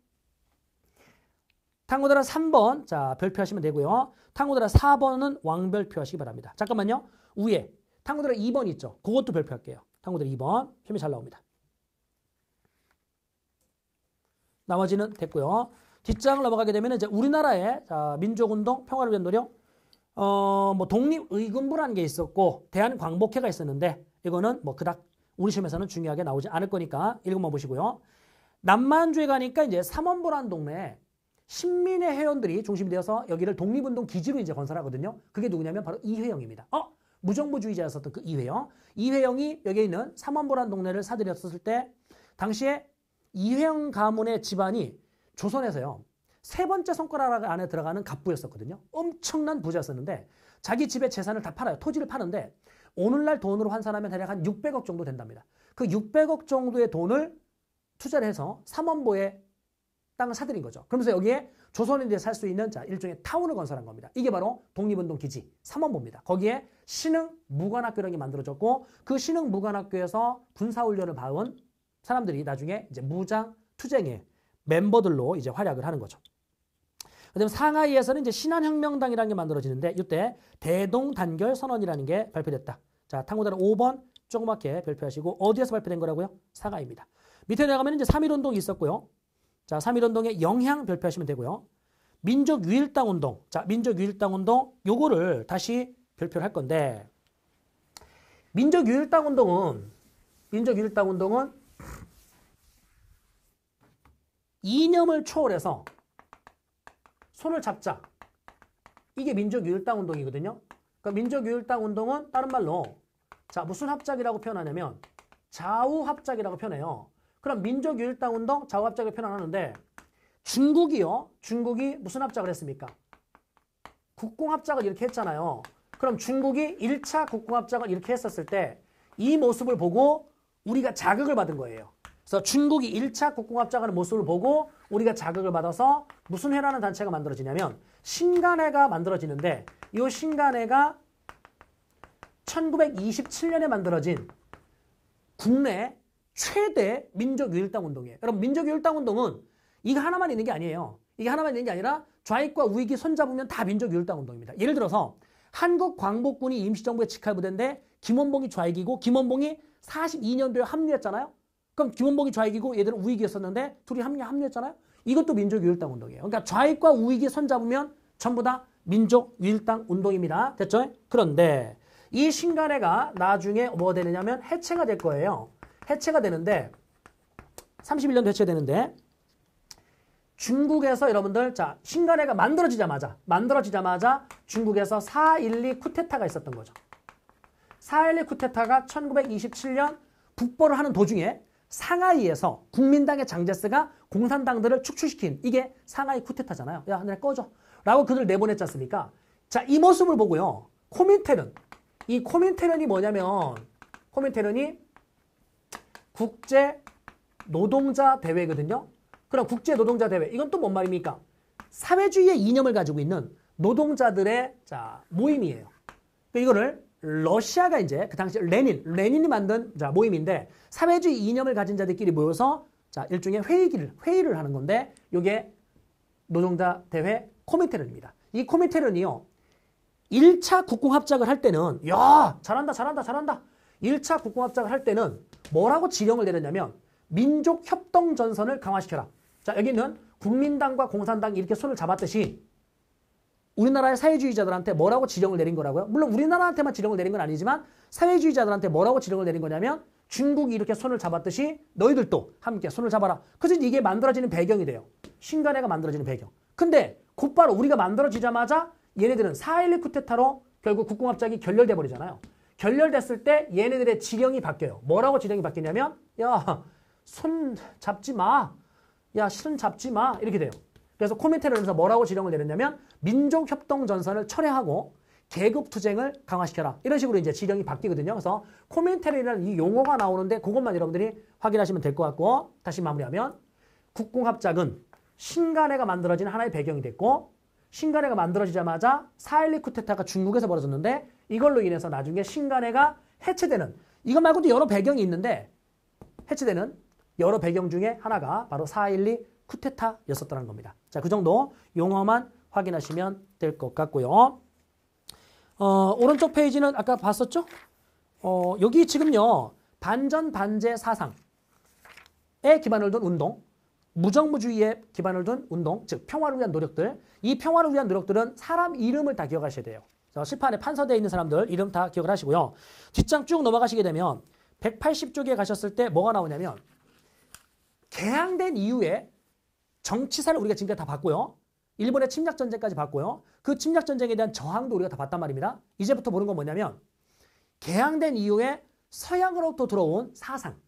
탕후드라 3번 자 별표하시면 되고요. 탕후드라 4번은 왕별표 하시기 바랍니다. 잠깐만요. 위에 탕후드라 2번 있죠. 그것도 별표할게요. 탕후드라 2번 표면 잘 나옵니다. 나머지는 됐고요. 뒷장을 넘어가게 되면 이제 우리나라의 자, 민족운동, 평화를 위한 노력, 뭐 독립의군부라는 게 있었고 대한광복회가 있었는데 이거는 뭐 그닥 우리 시험에서는 중요하게 나오지 않을 거니까 읽어만 보시고요. 남만주에 가니까 이제 삼원보라는 동네에 신민의 회원들이 중심이 되어서 여기를 독립운동 기지로 이제 건설하거든요. 그게 누구냐면 바로 이회영입니다. 무정부주의자였었던 그 이회영. 이회영이 여기 있는 삼원보라는 동네를 사들였었을 때 당시에 이회영 가문의 집안이 조선에서요. 세 번째 손가락 안에 들어가는 갑부였었거든요. 엄청난 부자였었는데 자기 집의 재산을 다 팔아요. 토지를 파는데 오늘날 돈으로 환산하면 대략 한 600억 정도 된답니다. 그 600억 정도의 돈을 투자를 해서 삼원보에 땅을 사들인 거죠. 그러면서 여기에 조선인들이 살 수 있는 일종의 타운을 건설한 겁니다. 이게 바로 독립운동 기지 삼원보입니다. 거기에 신흥무관학교라는 게 만들어졌고 그 신흥무관학교에서 군사훈련을 받은 사람들이 나중에 이제 무장 투쟁의 멤버들로 이제 활약을 하는 거죠. 그다음에 상하이에서는 이제 신한혁명당이라는 게 만들어지는데 이때 대동단결 선언이라는 게 발표됐다. 자, 탐구단은 5번 조그맣게 발표하시고 어디에서 발표된 거라고요? 상하이입니다. 밑에 내려가면 이제 3.1운동이 있었고요. 자, 3.1운동의 영향 발표하시면 되고요. 민족유일당 운동. 자, 민족유일당 운동 요거를 다시 발표를 할 건데 민족유일당 운동은 이념을 초월해서 손을 잡자. 이게 민족유일당 운동이거든요. 그러니까 민족유일당 운동은 다른 말로 자, 무슨 합작이라고 표현하냐면 좌우합작이라고 표현해요. 그럼 민족유일당 운동 좌우합작을 표현하는데 중국이 무슨 합작을 했습니까? 국공합작을 이렇게 했잖아요. 그럼 중국이 1차 국공합작을 이렇게 했었을 때 이 모습을 보고 우리가 자극을 받은 거예요. 그래서 중국이 1차 국공합작하는 모습을 보고 우리가 자극을 받아서 무슨 회라는 단체가 만들어지냐면 신간회가 만들어지는데 이 신간회가 1927년에 만들어진 국내 최대 민족유일당 운동이에요. 여러분 민족유일당 운동은 이거 하나만 있는 게 아니에요. 이게 하나만 있는 게 아니라 좌익과 우익이 손잡으면 다 민족유일당 운동입니다. 예를 들어서 한국광복군이 임시정부의 직할부대인데 김원봉이 좌익이고 김원봉이 42년도에 합류했잖아요. 그럼 김원봉이 좌익이고 얘들은 우익이었었는데 둘이 합류했잖아요. 이것도 민족유일당 운동이에요. 그러니까 좌익과 우익이 손잡으면 전부 다 민족유일당 운동입니다. 됐죠? 그런데 이 신간회가 나중에 뭐가 되느냐면 해체가 될 거예요. 해체가 되는데 31년도 해체되는데 중국에서 여러분들 자 신간회가 만들어지자마자 중국에서 4.12 쿠데타가 있었던 거죠. 4.12 쿠데타가 1927년 북벌을 하는 도중에 상하이에서 국민당의 장제스가 공산당들을 축출시킨 이게 상하이 쿠데타잖아요. 야, 하늘에 꺼져. 라고 그들 내보냈지 않습니까? 자, 이 모습을 보고요. 이 코민테른이 뭐냐면 코민테른이 국제 노동자 대회거든요. 그럼 국제 노동자 대회 이건 또 뭔 말입니까? 사회주의의 이념을 가지고 있는 노동자들의 자, 모임이에요. 이거를 러시아가 이제 그 당시 레닌이 만든 자, 모임인데 사회주의 이념을 가진 자들끼리 모여서 자, 일종의 회의를 하는 건데 이게 노동자 대회 코민테른입니다. 이 코민테른이요. 1차 국공합작을 할 때는 야 잘한다. 1차 국공합작을 할 때는 뭐라고 지령을 내렸냐면 민족협동전선을 강화시켜라. 자, 여기는 국민당과 공산당이 이렇게 손을 잡았듯이 우리나라의 사회주의자들한테 뭐라고 지령을 내린 거라고요? 물론 우리나라한테만 지령을 내린 건 아니지만 사회주의자들한테 뭐라고 지령을 내린 거냐면 중국이 이렇게 손을 잡았듯이 너희들도 함께 손을 잡아라. 그래서 이게 만들어지는 배경이 돼요. 신간회가 만들어지는 배경. 근데 곧바로 우리가 만들어지자마자 얘네들은 4.12 쿠데타로 결국 국공합작이 결렬돼 버리잖아요. 결렬됐을 때 얘네들의 지령이 바뀌어요. 뭐라고 지령이 바뀌냐면 야, 손 잡지 마. 야, 손 잡지 마. 이렇게 돼요. 그래서 코민테른에서 뭐라고 지령을 내렸냐면 민족협동전선을 철회하고 계급투쟁을 강화시켜라. 이런 식으로 이제 지령이 바뀌거든요. 그래서 코민테른이라는 이 용어가 나오는데 그것만 여러분들이 확인하시면 될 것 같고 다시 마무리하면 국공합작은 신간회가 만들어진 하나의 배경이 됐고 신간회가 만들어지자마자 4.12 쿠데타가 중국에서 벌어졌는데 이걸로 인해서 나중에 신간회가 해체되는 이것 말고도 여러 배경이 있는데 해체되는 여러 배경 중에 하나가 바로 4.12 쿠데타였었다는 겁니다. 자, 그 정도 용어만 확인하시면 될 것 같고요. 오른쪽 페이지는 아까 봤었죠? 여기 지금요. 반전 반제 사상에 기반을 둔 운동, 무정부주의에 기반을 둔 운동, 즉 평화를 위한 노력들. 이 평화를 위한 노력들은 사람 이름을 다 기억하셔야 돼요. 실판에 판서되어 있는 사람들 이름 다 기억을 하시고요. 뒷장 쭉 넘어가시게 되면 180쪽에 가셨을 때 뭐가 나오냐면 개항된 이후에 정치사를 우리가 지금까지 다 봤고요. 일본의 침략전쟁까지 봤고요. 그 침략전쟁에 대한 저항도 우리가 다 봤단 말입니다. 이제부터 보는 건 뭐냐면 개항된 이후에 서양으로부터 들어온 사상,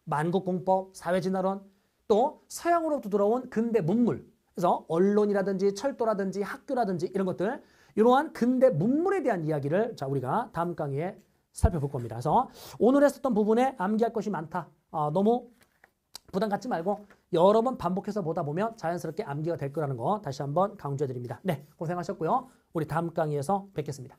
만국공법, 사회진화론, 또 서양으로부터 들어온 근대 문물, 그래서 언론이라든지 철도라든지 학교라든지 이런 것들, 이러한 근대 문물에 대한 이야기를 자 우리가 다음 강의에 살펴볼 겁니다. 그래서 오늘 했었던 부분에 암기할 것이 많다. 너무 부담 갖지 말고 여러 번 반복해서 보다 보면 자연스럽게 암기가 될 거라는 거 다시 한번 강조해 드립니다. 네, 고생하셨고요. 우리 다음 강의에서 뵙겠습니다.